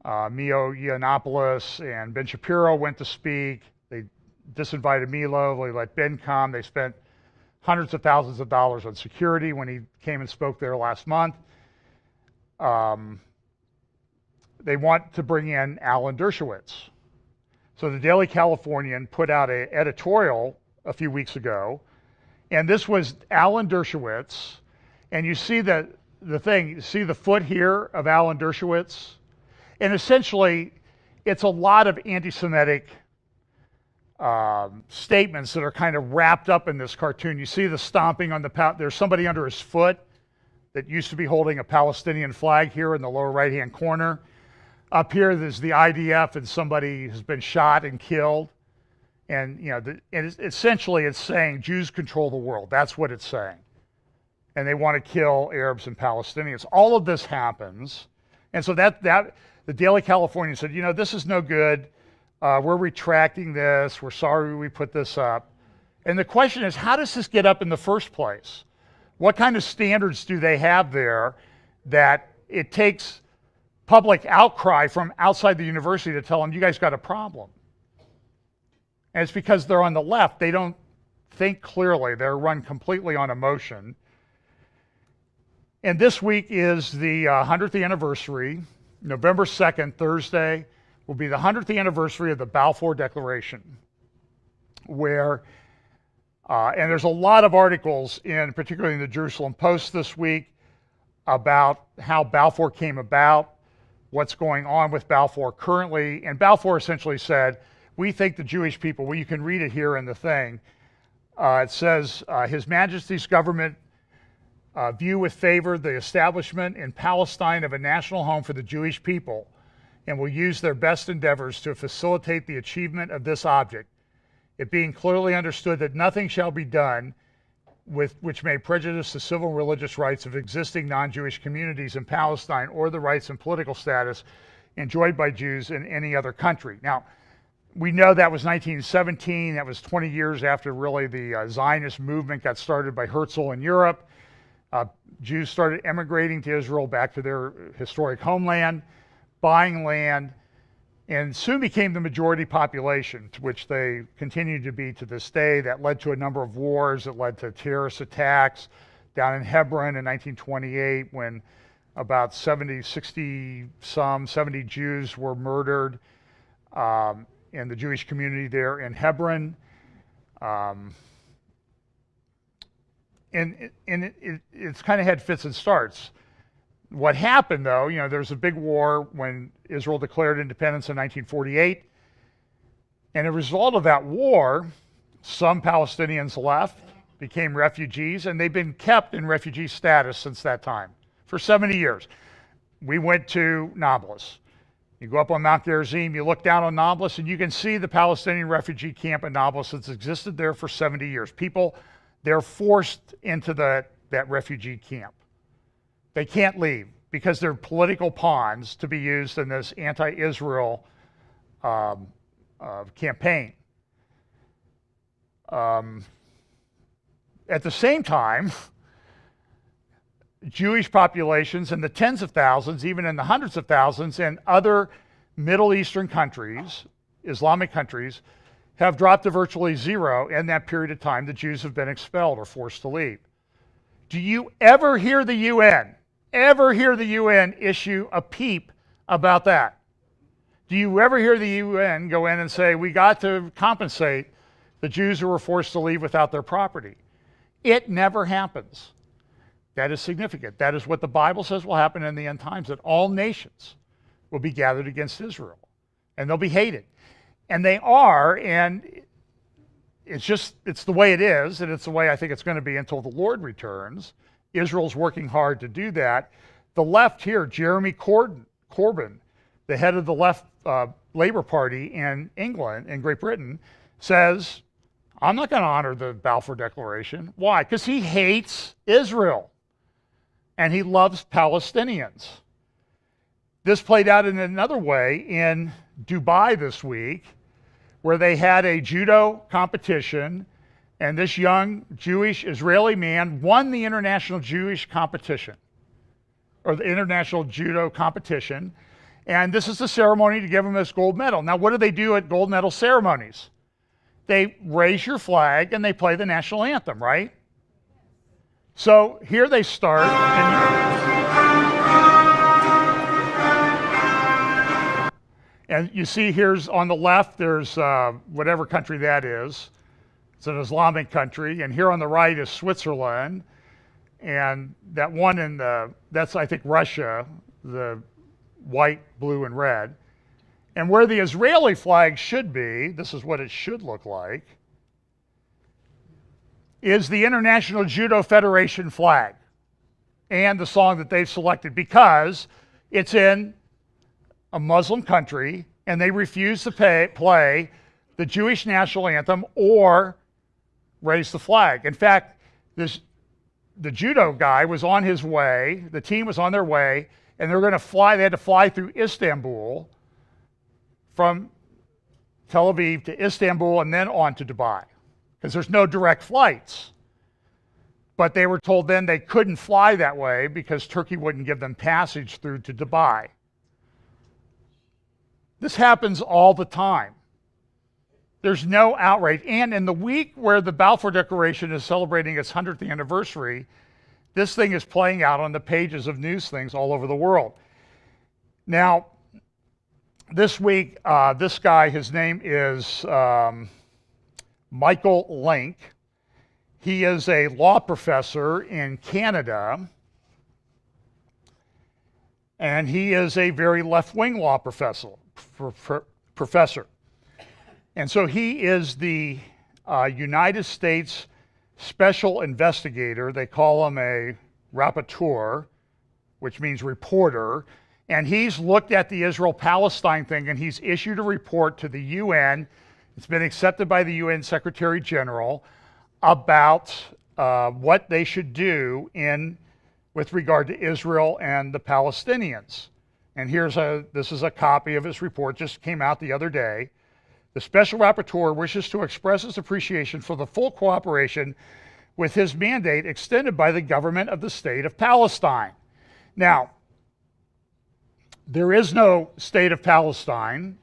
Mio Yiannopoulos and Ben Shapiro went to speak. They disinvited Milo, they let Ben come. They spent hundreds of thousands of dollars on security when he came and spoke there last month. They want to bring in Alan Dershowitz. So the Daily Californian put out an editorial a few weeks ago, and this was Alan Dershowitz, and you see the thing, you see the foot here of Alan Dershowitz, and essentially it's a lot of anti-Semitic statements that are kind of wrapped up in this cartoon. You see the stomping on there's somebody under his foot that used to be holding a Palestinian flag here in the lower right-hand corner. Up here, there's the IDF, and somebody has been shot and killed. And essentially, it's saying Jews control the world. That's what it's saying. And they want to kill Arabs and Palestinians. All of this happens. And so that the Daily Californian said, this is no good. We're retracting this. We're sorry we put this up. And the question is, how does this get up in the first place? What kind of standards do they have there that it takes public outcry from outside the university to tell them, you guys got a problem? And it's because they're on the left. They don't think clearly. They're run completely on emotion. And this week is the 100th anniversary. November 2nd, Thursday, will be the 100th anniversary of the Balfour Declaration, where, and there's a lot of articles, particularly in the Jerusalem Post this week, about how Balfour came about, what's going on with Balfour currently. And Balfour essentially said, we think the Jewish people, well, you can read it here in the thing. It says, His Majesty's government view with favor the establishment in Palestine of a national home for the Jewish people, and will use their best endeavors to facilitate the achievement of this object, it being clearly understood that nothing shall be done which may prejudice the civil and religious rights of existing non-Jewish communities in Palestine or the rights and political status enjoyed by Jews in any other country. Now, we know that was 1917. That was 20 years after really the Zionist movement got started by Herzl in Europe. Jews started emigrating to Israel back to their historic homeland, buying land, and soon became the majority population, to which they continue to be to this day. That led to a number of wars. It led to terrorist attacks down in Hebron in 1928 when about 70 Jews were murdered in the Jewish community there in Hebron. And it's kind of had fits and starts. What happened, though, there's a big war when Israel declared independence in 1948. And as a result of that war, some Palestinians left, became refugees, and they've been kept in refugee status since that time for 70 years. We went to Nablus. You go up on Mount Gerizim, you look down on Nablus, and you can see the Palestinian refugee camp in Nablus that's existed there for 70 years. People, they're forced into that refugee camp. They can't leave because they're political pawns to be used in this anti-Israel campaign. At the same time, Jewish populations in the tens of thousands, even in the hundreds of thousands, in other Middle Eastern countries, Islamic countries, have dropped to virtually zero in that period of time. The Jews have been expelled or forced to leave. Do you ever hear the UN issue a peep about that? Do you ever hear the UN go in and say, we got to compensate the Jews who were forced to leave without their property? It never happens. That is significant. That is what the Bible says will happen in the end times, that all nations will be gathered against Israel, and they'll be hated. And they are, and it's the way it is, and it's the way I think it's going to be until the Lord returns. Israel's working hard to do that. The left here, Jeremy Corbyn, the head of the left Labour Party in England, in Great Britain, says, I'm not going to honor the Balfour Declaration. Why? Because he hates Israel, and he loves Palestinians. This played out in another way in Dubai this week, where they had a judo competition, and this young Jewish Israeli man won the international Jewish competition, or the international judo competition, and this is the ceremony to give him this gold medal. Now, what do they do at gold medal ceremonies? They raise your flag and they play the national anthem, right? So here they start, and you see here's on the left, there's whatever country that is. It's an Islamic country, and here on the right is Switzerland, and that one that's I think Russia, the white, blue, and red. And where the Israeli flag should be, this is what it should look like, is the International Judo Federation flag and the song that they've selected, because it's in a Muslim country and they refuse to play the Jewish national anthem or raise the flag. In fact, the judo guy was on his way, the team was on their way, and they were going to fly, they had to fly through Istanbul, from Tel Aviv to Istanbul and then on to Dubai, because there's no direct flights. But they were told then they couldn't fly that way because Turkey wouldn't give them passage through to Dubai. This happens all the time. There's no outrage. And in the week where the Balfour Declaration is celebrating its 100th anniversary, this thing is playing out on the pages of news things all over the world. Now, this week, this guy, his name is Michael Link. He is a law professor in Canada, and he is a very left-wing law professor. And so he is the United States Special Investigator. They call him a rapporteur, which means reporter. And he's looked at the Israel-Palestine thing, and he's issued a report to the UN. It's been accepted by the UN Secretary General about what they should do with regard to Israel and the Palestinians. And this is a copy of his report, just came out the other day. The Special Rapporteur wishes to express his appreciation for the full cooperation with his mandate extended by the government of the State of Palestine. Now, there is no State of Palestine.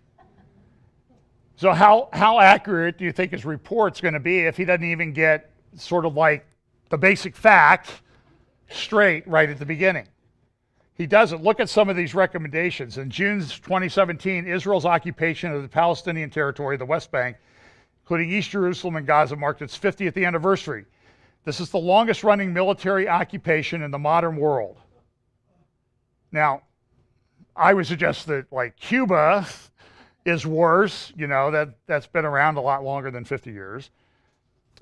So how accurate do you think his report's going to be if he doesn't even get sort of like the basic fact straight right at the beginning? He doesn't. Look at some of these recommendations. In June 2017, Israel's occupation of the Palestinian territory, the West Bank, including East Jerusalem and Gaza, marked its 50th anniversary. This is the longest running military occupation in the modern world. Now, I would suggest that like Cuba is worse, that's been around a lot longer than 50 years.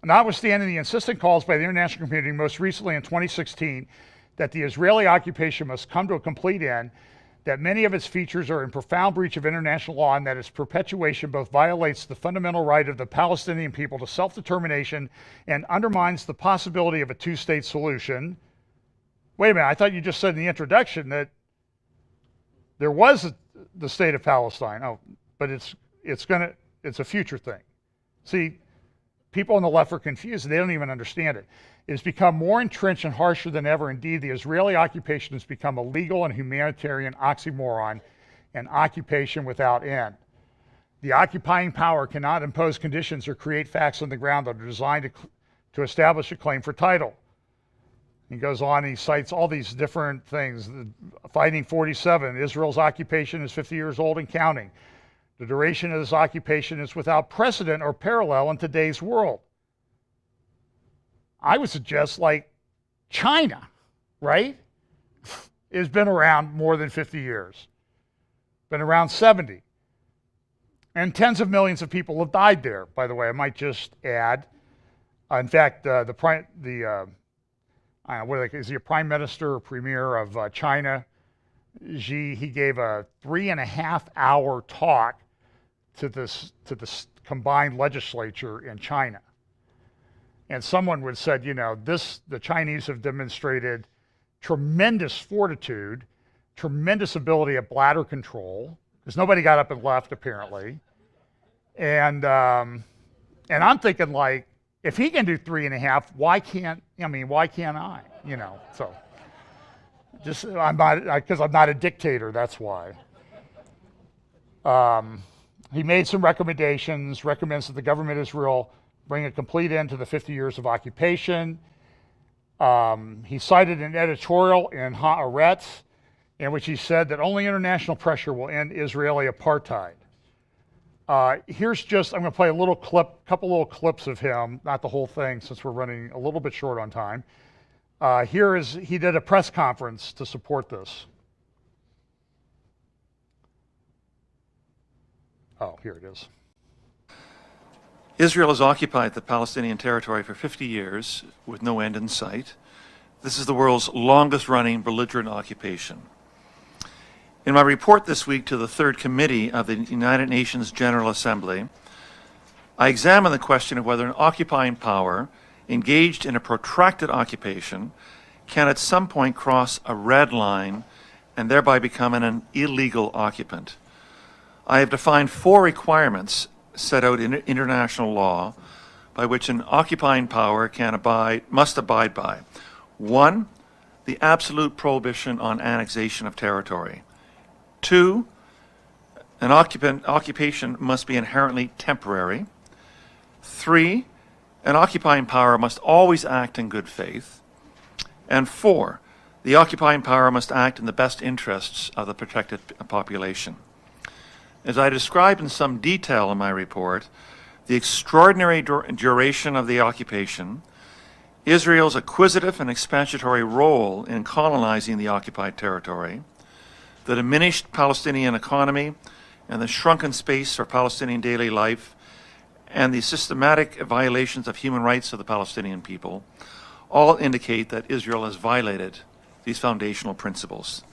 Notwithstanding the insistent calls by the international community, most recently in 2016, that the Israeli occupation must come to a complete end, that many of its features are in profound breach of international law, and that its perpetuation both violates the fundamental right of the Palestinian people to self-determination and undermines the possibility of a two-state solution. Wait a minute, I thought you just said in the introduction that there was the State of Palestine. Oh, but it's a future thing. See, people on the left are confused and they don't even understand it. It has become more entrenched and harsher than ever. Indeed, the Israeli occupation has become a legal and humanitarian oxymoron, an occupation without end. The occupying power cannot impose conditions or create facts on the ground that are designed to establish a claim for title. He goes on, he cites all these different things. Fighting 47, Israel's occupation is 50 years old and counting. The duration of this occupation is without precedent or parallel in today's world. I would suggest like China, right? Has been around more than 50 years. Been around 70. And tens of millions of people have died there, by the way, I might just add. In fact, is he a prime minister or premier of China? He gave a 3.5-hour talk to this combined legislature in China. And someone would said, the Chinese have demonstrated tremendous fortitude, tremendous ability at bladder control, because nobody got up and left apparently. And I'm thinking like, if he can do 3.5, why can't I? So just because I'm not a dictator, that's why. He made some recommendations, recommends that the government of Israel bring a complete end to the 50 years of occupation. He cited an editorial in Haaretz in which he said that only international pressure will end Israeli apartheid. Here's just, I'm going to play couple little clips of him, not the whole thing since we're running a little bit short on time. He did a press conference to support this. Oh, here it is. Israel has occupied the Palestinian territory for 50 years with no end in sight. This is the world's longest-running belligerent occupation. In my report this week to the Third Committee of the United Nations General Assembly, I examined the question of whether an occupying power engaged in a protracted occupation can at some point cross a red line and thereby become an illegal occupant. I have defined 4 requirements set out in international law by which an occupying power must abide by. 1, the absolute prohibition on annexation of territory. 2, an occupation must be inherently temporary. 3, an occupying power must always act in good faith. And 4, the occupying power must act in the best interests of the protected population. As I describe in some detail in my report, the extraordinary duration of the occupation, Israel's acquisitive and expansionary role in colonizing the occupied territory, the diminished Palestinian economy, and the shrunken space for Palestinian daily life, and the systematic violations of human rights of the Palestinian people, all indicate that Israel has violated these foundational principles.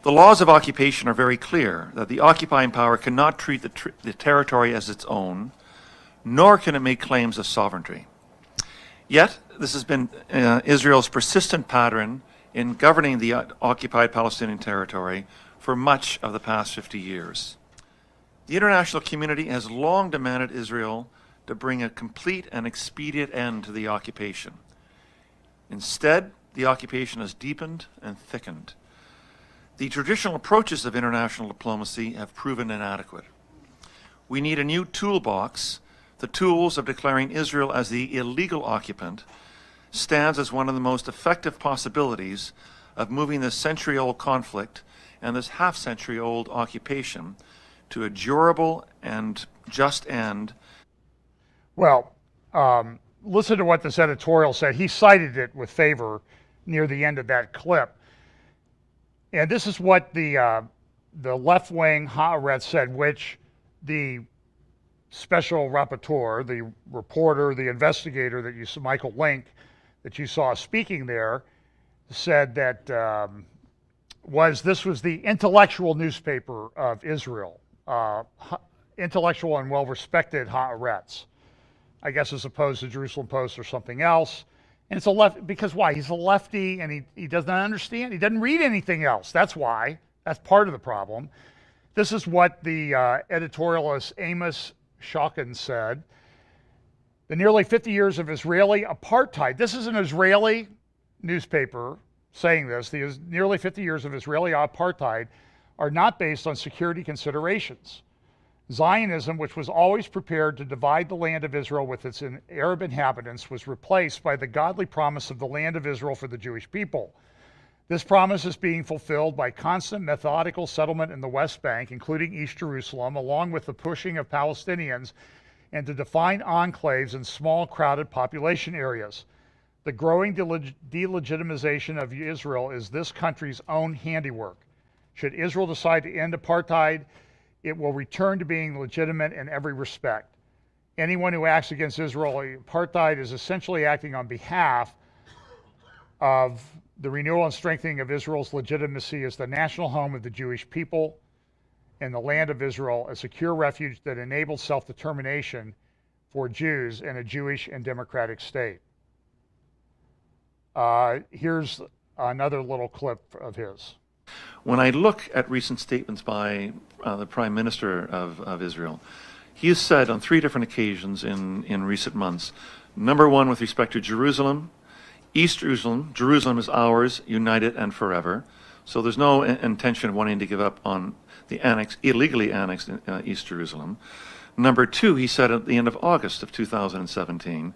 The laws of occupation are very clear that the occupying power cannot treat the territory as its own, nor can it make claims of sovereignty. Yet, this has been Israel's persistent pattern in governing the occupied Palestinian territory for much of the past 50 years. The international community has long demanded Israel to bring a complete and expedient end to the occupation. Instead, the occupation has deepened and thickened. The traditional approaches of international diplomacy have proven inadequate. We need a new toolbox. The tools of declaring Israel as the illegal occupant stands as one of the most effective possibilities of moving this century-old conflict and this half-century-old occupation to a durable and just end. Well, listen to what this editorial said. He cited it with favor near the end of that clip. And this is what the left-wing Haaretz said, which the special rapporteur, the reporter, the investigator that you saw, Michael Link, that you saw speaking there, said that this was the intellectual newspaper of Israel, intellectual and well-respected Haaretz, I guess, as opposed to Jerusalem Post or something else. And it's a left, because why? He's a lefty and he doesn't understand. He doesn't read anything else. That's why. That's part of the problem. This is what the editorialist Amos Shokin said. The nearly 50 years of Israeli apartheid. This is an Israeli newspaper saying this. The nearly 50 years of Israeli apartheid are not based on security considerations. Zionism, which was always prepared to divide the land of Israel with its Arab inhabitants, was replaced by the godly promise of the land of Israel for the Jewish people. This promise is being fulfilled by constant methodical settlement in the West Bank, including East Jerusalem, along with the pushing of Palestinians into defined enclaves in small, crowded population areas. The growing delegitimization of Israel is this country's own handiwork. Should Israel decide to end apartheid, it will return to being legitimate in every respect. Anyone who acts against Israeli apartheid is essentially acting on behalf of the renewal and strengthening of Israel's legitimacy as the national home of the Jewish people and the land of Israel, a secure refuge that enables self-determination for Jews in a Jewish and democratic state. Here's another little clip of his. When I look at recent statements by the Prime Minister of Israel, he has said on 3 different occasions in recent months, number one, with respect to Jerusalem, East Jerusalem, Jerusalem is ours, united and forever. So there's no intention of wanting to give up on the illegally annexed East Jerusalem. Number 2, he said at the end of August of 2017,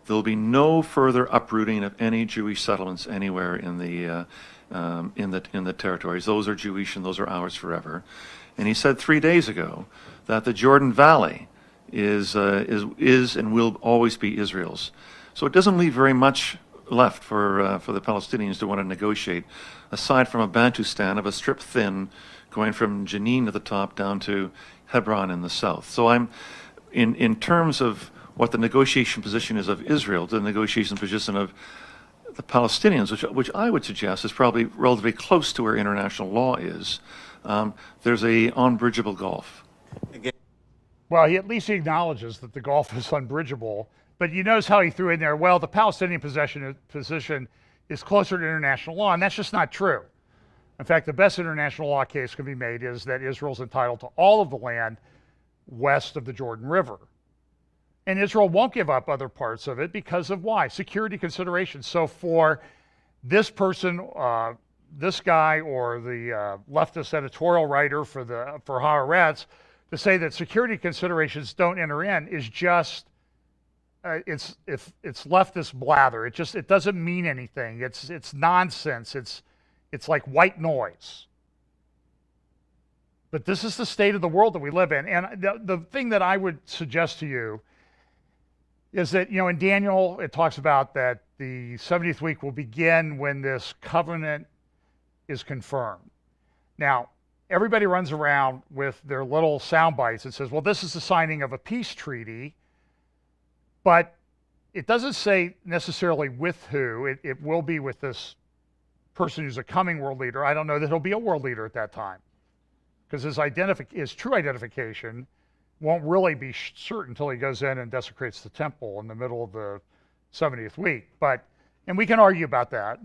there will be no further uprooting of any Jewish settlements anywhere in the territories. Those are Jewish and those are ours forever. And he said 3 days ago that the Jordan Valley is and will always be Israel's. So it doesn't leave very much left for the Palestinians to want to negotiate, aside from a Bantustan of a strip-thin going from Jenin at the top down to Hebron in the south. So I'm, in terms of what the negotiation position is of Israel, the negotiation position of the Palestinians, which I would suggest is probably relatively close to where international law is, there's a unbridgeable gulf. Well, he at least acknowledges that the gulf is unbridgeable, but you notice how he threw in there, well, the Palestinian position is closer to international law, and that's just not true. In fact, the best international law case can be made is that Israel's entitled to all of the land west of the Jordan River. And Israel won't give up other parts of it because of why? Security considerations. So for this person, this guy, or the leftist editorial writer for Haaretz to say that security considerations don't enter in is just it's leftist blather. It doesn't mean anything. It's nonsense. It's like white noise. But this is the state of the world that we live in. And the thing that I would suggest to you is that, in Daniel, it talks about that the 70th week will begin when this covenant is confirmed. Now, everybody runs around with their little sound bites and says, well, this is the signing of a peace treaty, but it doesn't say necessarily with who. It will be with this person who's a coming world leader. I don't know that he'll be a world leader at that time, because his true identification won't really be certain until he goes in and desecrates the temple in the middle of the 70th week. And we can argue about that,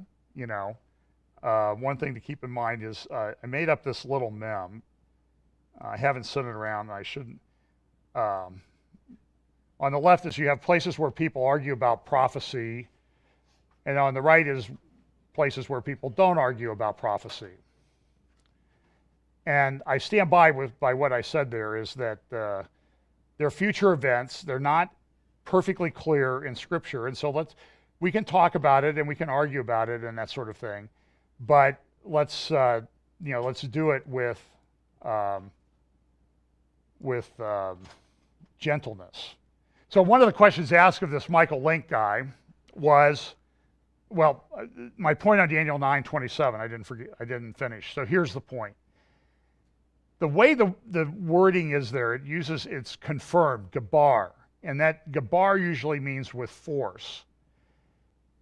One thing to keep in mind is I made up this little meme. I haven't sent it around, and I shouldn't. On the left is you have places where people argue about prophecy, and on the right is places where people don't argue about prophecy. And I stand by what I said there, is that they're future events. They're not perfectly clear in Scripture. And so we can talk about it and we can argue about it and that sort of thing. But let's do it with gentleness. So one of the questions asked of this Michael Link guy was, well, my point on Daniel 9:27, I didn't finish. So here's the point. The way the wording is there, it's confirmed, gabar, and that gabar usually means with force.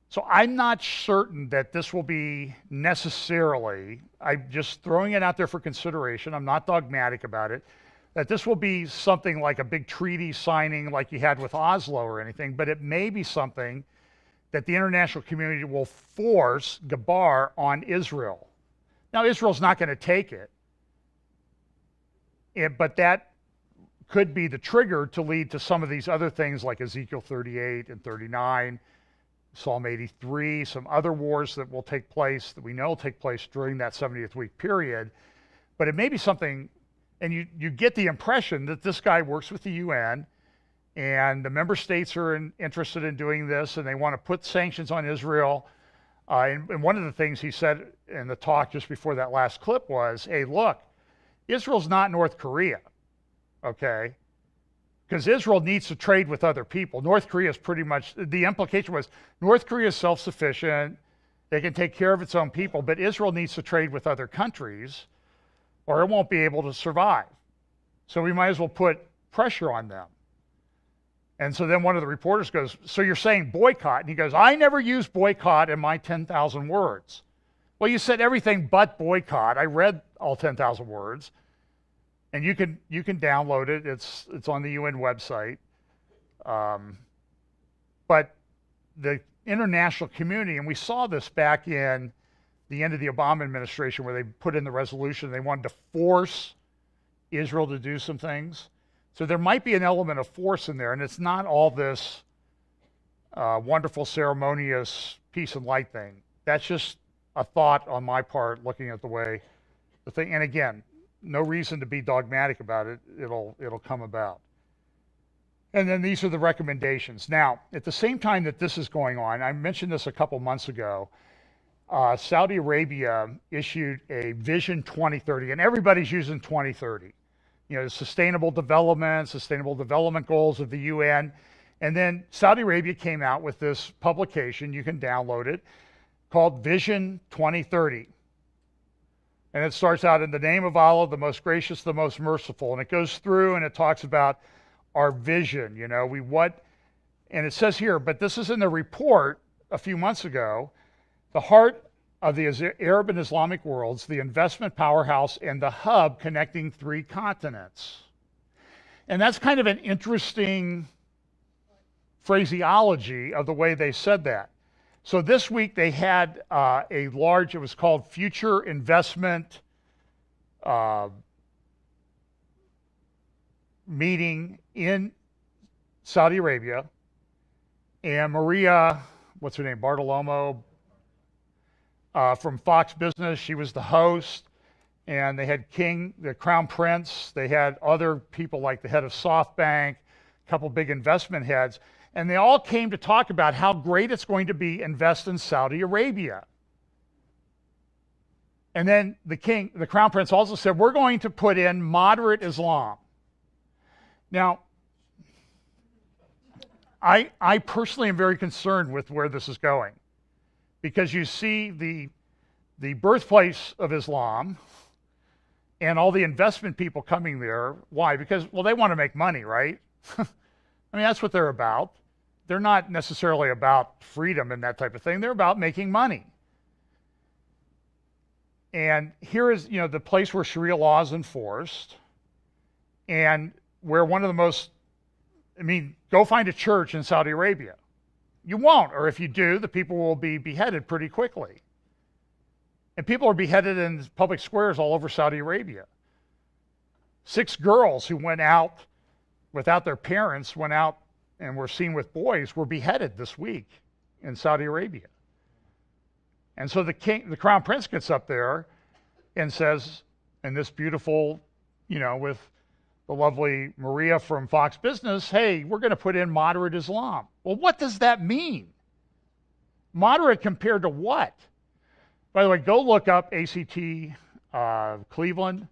So I'm not certain that this will be necessarily, I'm just throwing it out there for consideration, I'm not dogmatic about it, that this will be something like a big treaty signing like you had with Oslo or anything, but it may be something that the international community will force gabar on Israel. Now, Israel's not going to take it. But that could be the trigger to lead to some of these other things like Ezekiel 38 and 39, Psalm 83, some other wars that will take place, that we know will take place during that 70th week period. But it may be something, and you get the impression that this guy works with the UN, and the member states are interested in doing this, and they want to put sanctions on Israel. And one of the things he said in the talk just before that last clip was, hey, look, Israel's not North Korea, okay? Because Israel needs to trade with other people. North Korea is pretty much, the implication was North Korea is self-sufficient, they can take care of its own people, but Israel needs to trade with other countries or it won't be able to survive. So we might as well put pressure on them. And so then one of the reporters goes, so you're saying boycott? And he goes, I never use boycott in my 10,000 words. Well, you said everything but boycott. I read all 10,000 words, and you can download it. It's on the UN website. But the international community, and we saw this back in the end of the Obama administration, where they put in the resolution, they wanted to force Israel to do some things. So there might be an element of force in there, and it's not all this wonderful ceremonious peace and light thing. That's just a thought on my part, looking at the way the thing, and again, no reason to be dogmatic about it. It'll come about. And then these are the recommendations. Now, at the same time that this is going on, I mentioned this a couple months ago, Saudi Arabia issued a Vision 2030, and everybody's using 2030. Sustainable development goals of the UN. And then Saudi Arabia came out with this publication, you can download it, called Vision 2030. And it starts out in the name of Allah, the most gracious, the most merciful. And it goes through and it talks about our vision, and it says here, but this is in the report a few months ago, the heart of the Arab and Islamic worlds, the investment powerhouse and the hub connecting 3 continents. And that's kind of an interesting phraseology of the way they said that. So this week they had it was called Future Investment meeting in Saudi Arabia. And Maria, what's her name, Bartolomeo, from Fox Business, she was the host. And they had the Crown Prince. They had other people like the head of SoftBank, a couple big investment heads. And they all came to talk about how great it's going to be invest in Saudi Arabia. And then the Crown Prince also said, we're going to put in moderate Islam. Now, I personally am very concerned with where this is going, because you see the birthplace of Islam and all the investment people coming there. Why? Because, well, they want to make money, right? I mean, that's what they're about. They're not necessarily about freedom and that type of thing. They're about making money. And here is, the place where Sharia law is enforced, and where one of the most, go find a church in Saudi Arabia. You won't, or if you do, the people will be beheaded pretty quickly. And people are beheaded in public squares all over Saudi Arabia. 6 girls who went out without their parents, went out and were seen with boys, were beheaded this week in Saudi Arabia. And so the Crown Prince gets up there and says, and this beautiful, with the lovely Maria from Fox Business, hey, we're going to put in moderate Islam. Well, what does that mean? Moderate compared to what? By the way, go look up ACT Cleveland,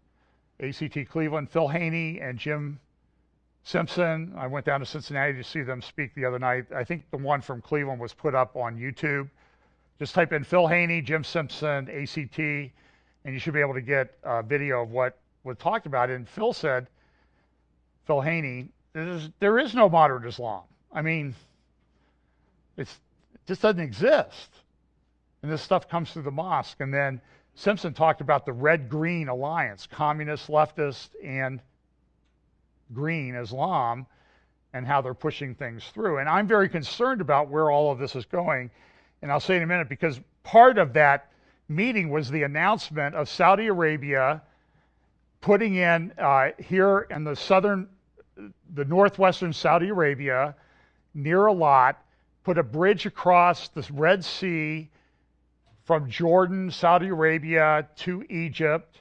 Phil Haney and Jim Simpson. I went down to Cincinnati to see them speak the other night. I think the one from Cleveland was put up on YouTube. Just type in Phil Haney, Jim Simpson, ACT, and you should be able to get a video of what was talked about. And Phil Haney, there is no moderate Islam. It just doesn't exist. And this stuff comes through the mosque. And then Simpson talked about the red-green alliance, communist, leftist, and green Islam, and how they're pushing things through. And I'm very concerned about where all of this is going. And I'll say in a minute, because part of that meeting was the announcement of Saudi Arabia putting in here in the northwestern Saudi Arabia, near Eilat, put a bridge across the Red Sea from Jordan, Saudi Arabia to Egypt,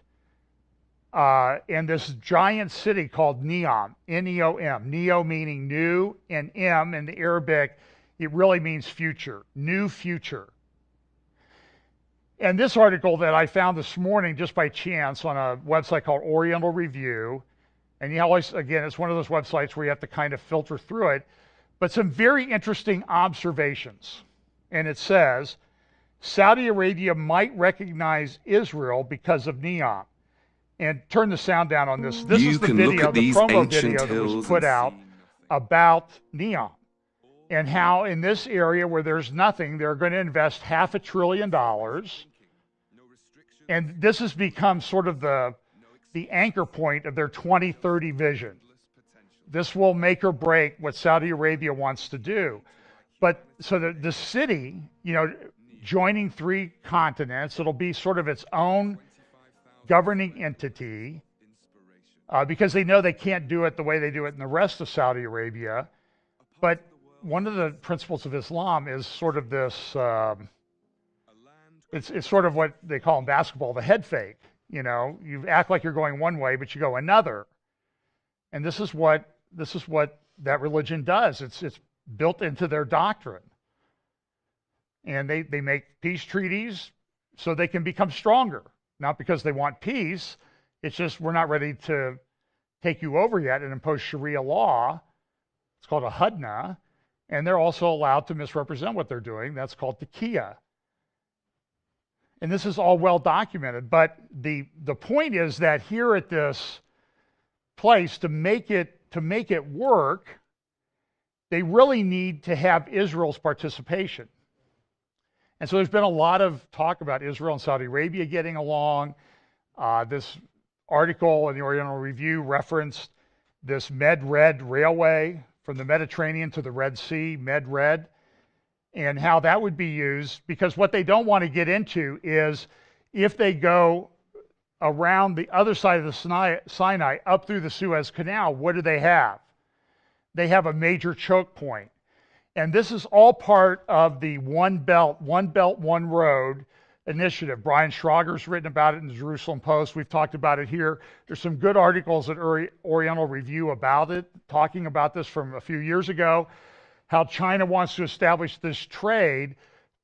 and this giant city called Neom, N-E-O-M. Neo meaning new, and M in the Arabic, it really means future, new future. And this article that I found this morning just by chance on a website called Oriental Review, and you always, again, it's one of those websites where you have to kind of filter through it, but some very interesting observations. And it says, Saudi Arabia might recognize Israel because of Neom. And turn the sound down on this. This is the video, the promo video that was put out about Neom, and how in this area where there's nothing, they're going to invest $500 billion. And this has become sort of the anchor point of their 2030 vision. This will make or break what Saudi Arabia wants to do. But so the city, joining 3 continents, it'll be sort of its own governing entity, because they know they can't do it the way they do it in the rest of Saudi Arabia. But one of the principles of Islam is sort of this, it's sort of what they call in basketball, the head fake. You act like you're going one way, but you go another. And this is what that religion does. It's built into their doctrine. And they make peace treaties so they can become stronger. Not because they want peace, it's just we're not ready to take you over yet and impose Sharia law. It's called a hudna, and they're also allowed to misrepresent what they're doing. That's called taqiyya. And this is all well documented. But the point is that here at this place, to make it work, they really need to have Israel's participation. And so there's been a lot of talk about Israel and Saudi Arabia getting along. This article in the Oriental Review referenced this Med-Red railway from the Mediterranean to the Red Sea, Med-Red, and how that would be used, because what they don't want to get into is if they go around the other side of the Sinai up through the Suez Canal, what do they have? They have a major choke point. And this is all part of the One Belt, One Road initiative. Brian Schrager's written about it in the Jerusalem Post. We've talked about it here. There's some good articles at Oriental Review about it, talking about this from a few years ago, how China wants to establish this trade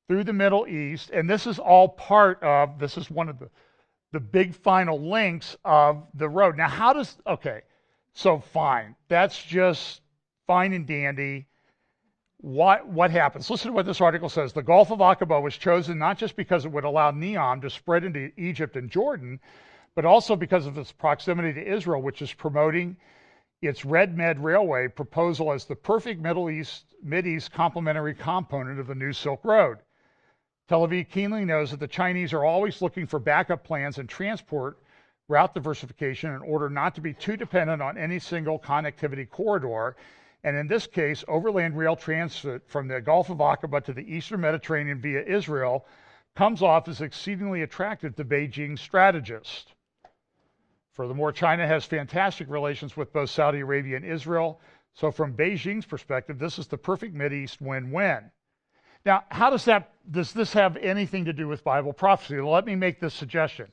through the Middle East. And this is all part of, this is one of the big final links of the road. Now, okay, so fine. That's just fine and dandy. What happens? Listen to what this article says. The Gulf of Aqaba was chosen not just because it would allow neon to spread into Egypt and Jordan, but also because of its proximity to Israel, which is promoting its Red Med Railway proposal as the perfect Mideast complementary component of the new Silk Road. Tel Aviv keenly knows that the Chinese are always looking for backup plans and transport route diversification in order not to be too dependent on any single connectivity corridor. And in this case, overland rail transit from the Gulf of Aqaba to the Eastern Mediterranean via Israel comes off as exceedingly attractive to Beijing strategists. Furthermore, China has fantastic relations with both Saudi Arabia and Israel. So from Beijing's perspective, this is the perfect Mideast win-win. Now, does this have anything to do with Bible prophecy? Let me make this suggestion.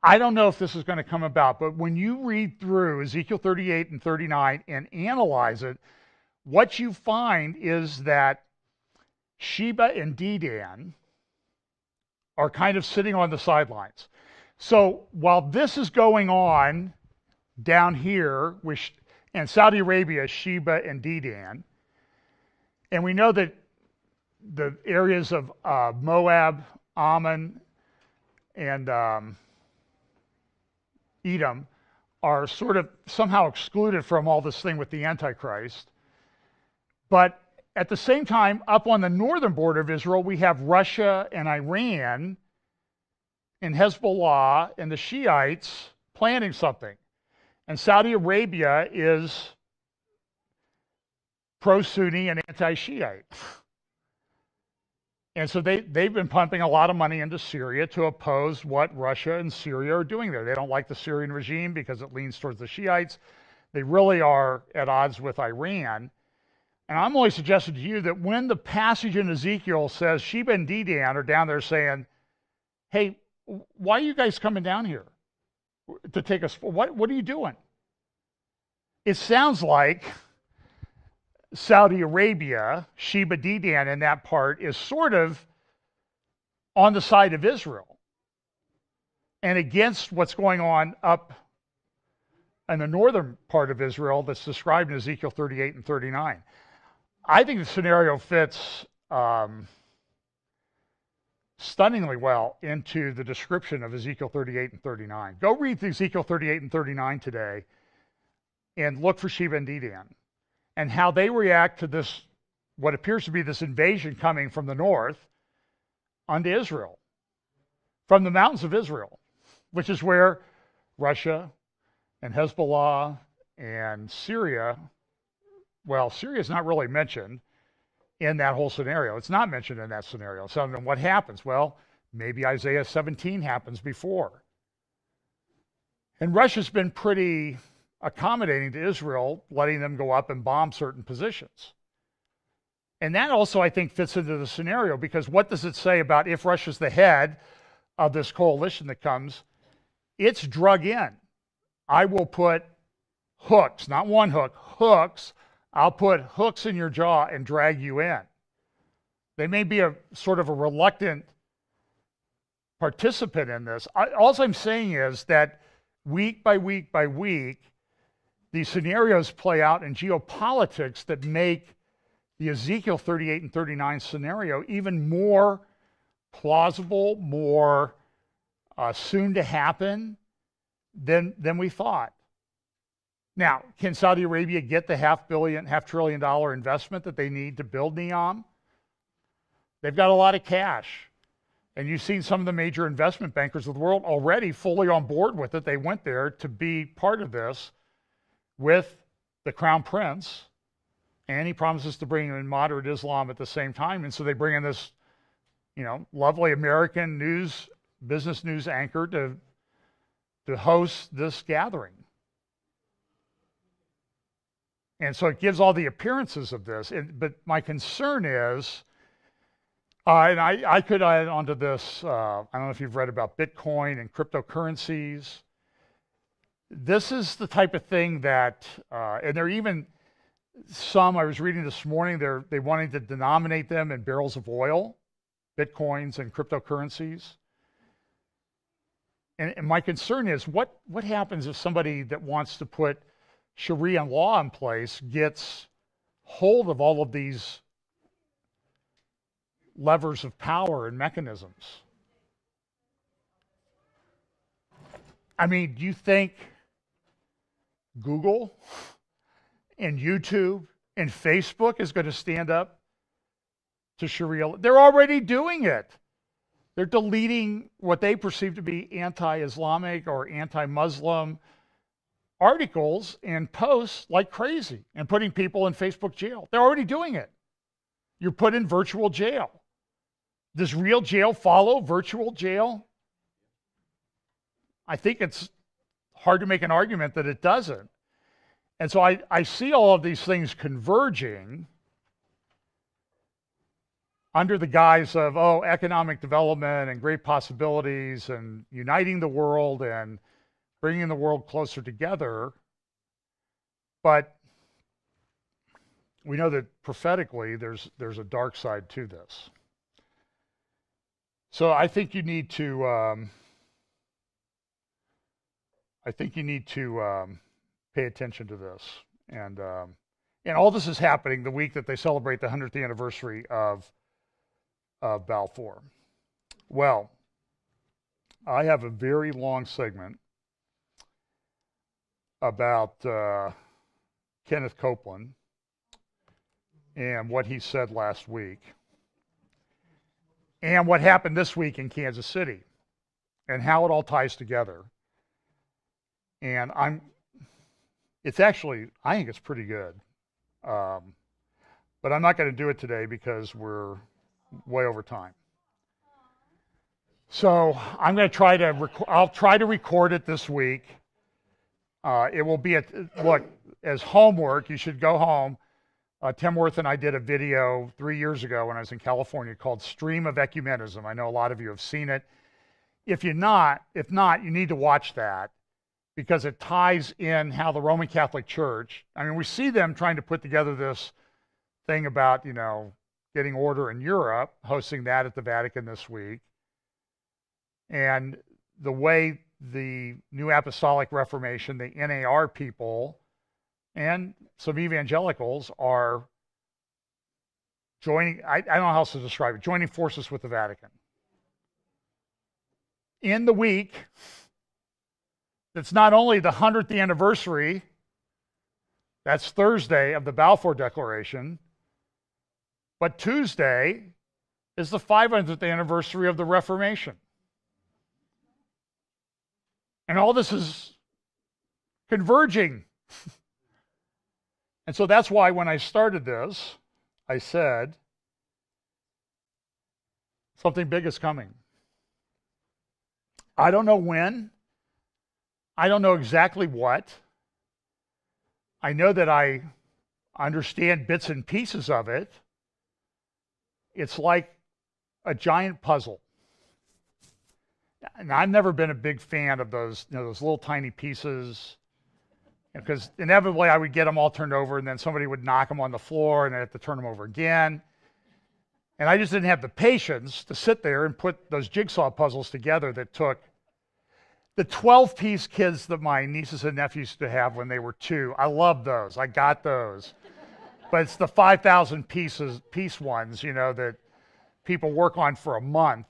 I don't know if this is going to come about, but when you read through Ezekiel 38 and 39 and analyze it, what you find is that Sheba and Dedan are kind of sitting on the sidelines. So while this is going on down here, and Saudi Arabia, Sheba and Dedan, and we know that the areas of Moab, Ammon, and Edom are sort of somehow excluded from all this thing with the Antichrist. But at the same time, up on the northern border of Israel, we have Russia and Iran and Hezbollah and the Shiites planning something. And Saudi Arabia is pro-Sunni and anti-Shiite. And so they've been pumping a lot of money into Syria to oppose what Russia and Syria are doing there. They don't like the Syrian regime because it leans towards the Shiites. They really are at odds with Iran. And I'm only suggesting to you that when the passage in Ezekiel says Sheba and Dedan are down there saying, hey, why are you guys coming down here to take us? What are you doing? It sounds like Saudi Arabia, Sheba Dedan in that part, is sort of on the side of Israel and against what's going on up in the northern part of Israel that's described in Ezekiel 38 and 39. I think the scenario fits stunningly well into the description of Ezekiel 38 and 39. Go read Ezekiel 38 and 39 today and look for Sheba and Dedan and how they react to this, what appears to be this invasion coming from the north onto Israel, from the mountains of Israel, which is where Russia and Hezbollah and Syria, well, Syria is not really mentioned in that whole scenario. It's not mentioned in that scenario. So then what happens? Well, maybe Isaiah 17 happens before. And Russia's been pretty accommodating to Israel, letting them go up and bomb certain positions. And that also, I think, fits into the scenario, because what does it say about if Russia's the head of this coalition that comes? It's drug in. I will put hooks, not one hook, hooks. I'll put hooks in your jaw and drag you in. They may be a sort of a reluctant participant in this. All I'm saying is that week by week by week, these scenarios play out in geopolitics that make the Ezekiel 38 and 39 scenario even more plausible, more soon to happen than we thought. Now, can Saudi Arabia get the $500 trillion investment that they need to build NEOM? They've got a lot of cash. And you've seen some of the major investment bankers of the world already fully on board with it. They went there to be part of this with the Crown Prince, and he promises to bring in moderate Islam at the same time. And so they bring in this, lovely American business news anchor to host this gathering. And so it gives all the appearances of this. But my concern is, and I could add onto this, I don't know if you've read about Bitcoin and cryptocurrencies. This is the type of thing that, and there are even some, I was reading this morning, they wanting to denominate them in barrels of oil, Bitcoins and cryptocurrencies. And my concern is, what happens if somebody that wants to put Sharia law in place gets hold of all of these levers of power and mechanisms? I mean, do you think Google and YouTube and Facebook is going to stand up to Sharia? They're already doing it. They're deleting what they perceive to be anti-Islamic or anti-Muslim articles and posts like crazy and putting people in Facebook jail. They're already doing it. You're put in virtual jail. Does real jail follow virtual jail? I think it's hard to make an argument that it doesn't. And so I see all of these things converging under the guise of, economic development and great possibilities and uniting the world and bringing the world closer together. But we know that prophetically there's a dark side to this. So I think you need to pay attention to this. And all this is happening the week that they celebrate the 100th anniversary of Balfour. Well, I have a very long segment about Kenneth Copeland and what he said last week and what happened this week in Kansas City and how it all ties together. And I think it's pretty good. But I'm not going to do it today because we're way over time. So I'm going to I'll try to record it this week. It will be as homework, you should go home. Tim Worth and I did a video 3 years ago when I was in California called Stream of Ecumenism. I know a lot of you have seen it. If not, you need to watch that because it ties in how the Roman Catholic Church, we see them trying to put together this thing about, getting order in Europe, hosting that at the Vatican this week. And the way the New Apostolic Reformation, the NAR people, and some evangelicals are joining, I don't know how else to describe it, joining forces with the Vatican. In the week, that's not only the 100th anniversary, that's Thursday of the Balfour Declaration, but Tuesday is the 500th anniversary of the Reformation. And all this is converging. And so that's why when I started this, I said, something big is coming. I don't know when. I don't know exactly what. I know that I understand bits and pieces of it. It's like a giant puzzle. And I've never been a big fan of those little tiny pieces, because inevitably I would get them all turned over and then somebody would knock them on the floor and I'd have to turn them over again. And I just didn't have the patience to sit there and put those jigsaw puzzles together that took the 12-piece kids that my nieces and nephews used to have when they were 2. I love those. I got those. But it's the 5,000 piece ones, that people work on for a month.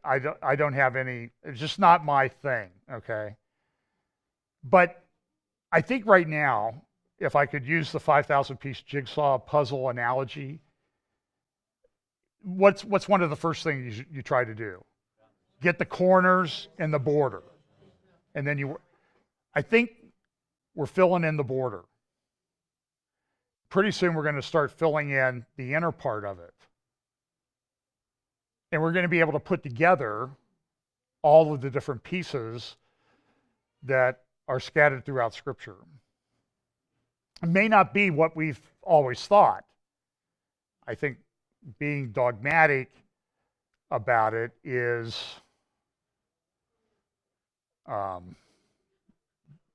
I don't have any, it's just not my thing, okay? But I think right now, if I could use the 5,000 piece jigsaw puzzle analogy, what's one of the first things you try to do? Get the corners and the border. And then I think we're filling in the border. Pretty soon we're going to start filling in the inner part of it. And we're going to be able to put together all of the different pieces that are scattered throughout Scripture. It may not be what we've always thought. I think being dogmatic about it is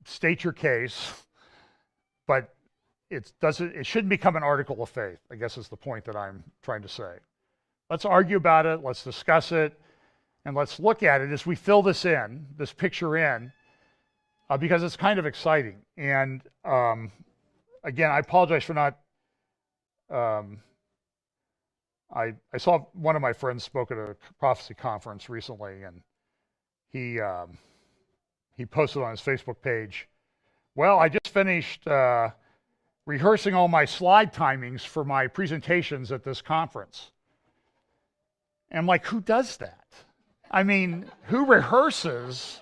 state your case, but it shouldn't become an article of faith, I guess is the point that I'm trying to say. Let's argue about it, let's discuss it, and let's look at it as we fill this picture in, because it's kind of exciting. And again, I apologize for not, I saw one of my friends spoke at a prophecy conference recently, and he posted on his Facebook page, well, I just finished rehearsing all my slide timings for my presentations at this conference. And I'm like, who does that? I mean, who rehearses?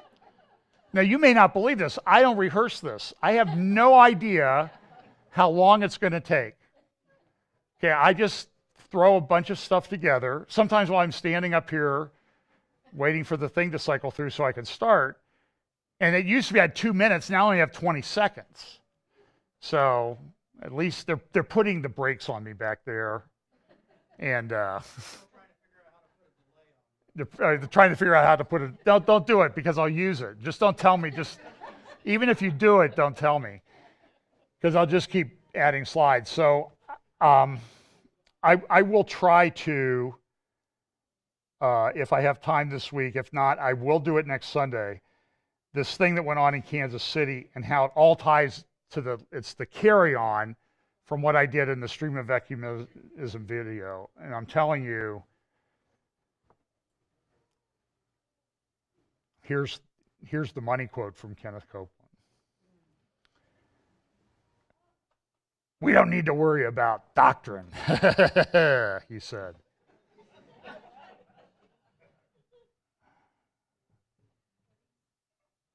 Now, you may not believe this. I don't rehearse this. I have no idea how long it's going to take. Okay, I just throw a bunch of stuff together. Sometimes while I'm standing up here waiting for the thing to cycle through so I can start. And it used to be I had 2 minutes. Now I only have 20 seconds. So at least they're putting the brakes on me back there. And they're trying to figure out how to put it. Don't do it because I'll use it. Just don't tell me. Just even if you do it, don't tell me because I'll just keep adding slides. So I will try to, if I have time this week. If not, I will do it next Sunday. This thing that went on in Kansas City and how it all ties to it's the carry-on from what I did in the Stream of Ecumenism video. And I'm telling you, here's the money quote from Kenneth Copeland. We don't need to worry about doctrine, he said.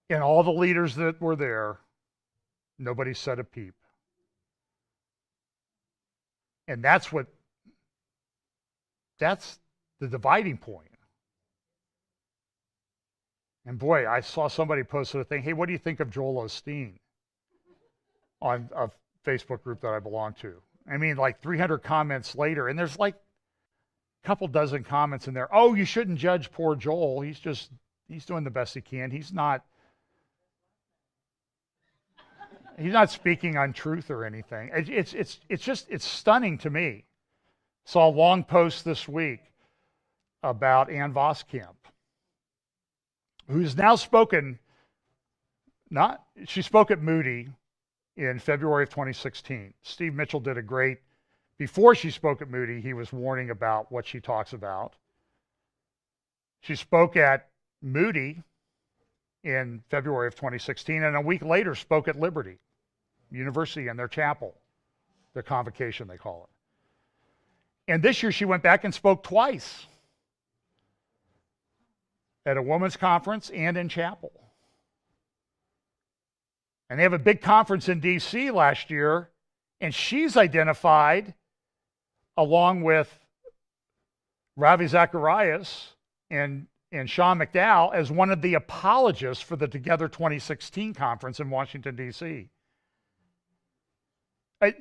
And all the leaders that were there, nobody said a peep. And that's the dividing point. And boy, I saw somebody posted a thing, hey, what do you think of Joel Osteen on a Facebook group that I belong to? I mean, like 300 comments later, and there's like a couple dozen comments in there. Oh, you shouldn't judge poor Joel. He's doing the best he can. He's not speaking untruth or anything. It's stunning to me. Saw a long post this week about Ann Voskamp, who's now spoken, she spoke at Moody in February of 2016. Steve Mitchell did before she spoke at Moody, he was warning about what she talks about. She spoke at Moody in February of 2016, and a week later spoke at Liberty University in their chapel, their convocation they call it. And this year she went back and spoke twice at a women's conference and in chapel. And they have a big conference in D.C. last year, and she's identified, along with Ravi Zacharias and Sean McDowell, as one of the apologists for the Together 2016 conference in Washington, D.C. I've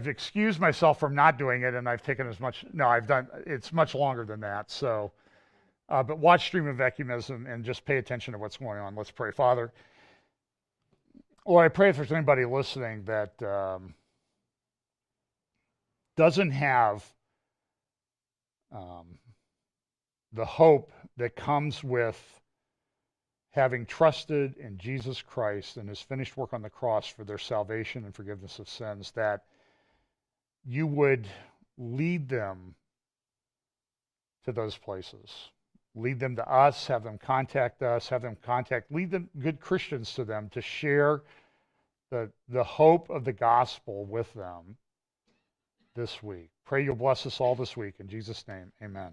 excused myself from not doing it, and I've taken it's much longer than that. So, but watch Stream of Ecumenism and just pay attention to what's going on. Let's pray. Father, Lord, I pray if there's anybody listening that doesn't have the hope that comes with having trusted in Jesus Christ and his finished work on the cross for their salvation and forgiveness of sins, that you would lead them to those places. Lead them to us, have them contact us, lead them, good Christians to them, to share the hope of the gospel with them this week. Pray you'll bless us all this week. In Jesus' name, amen.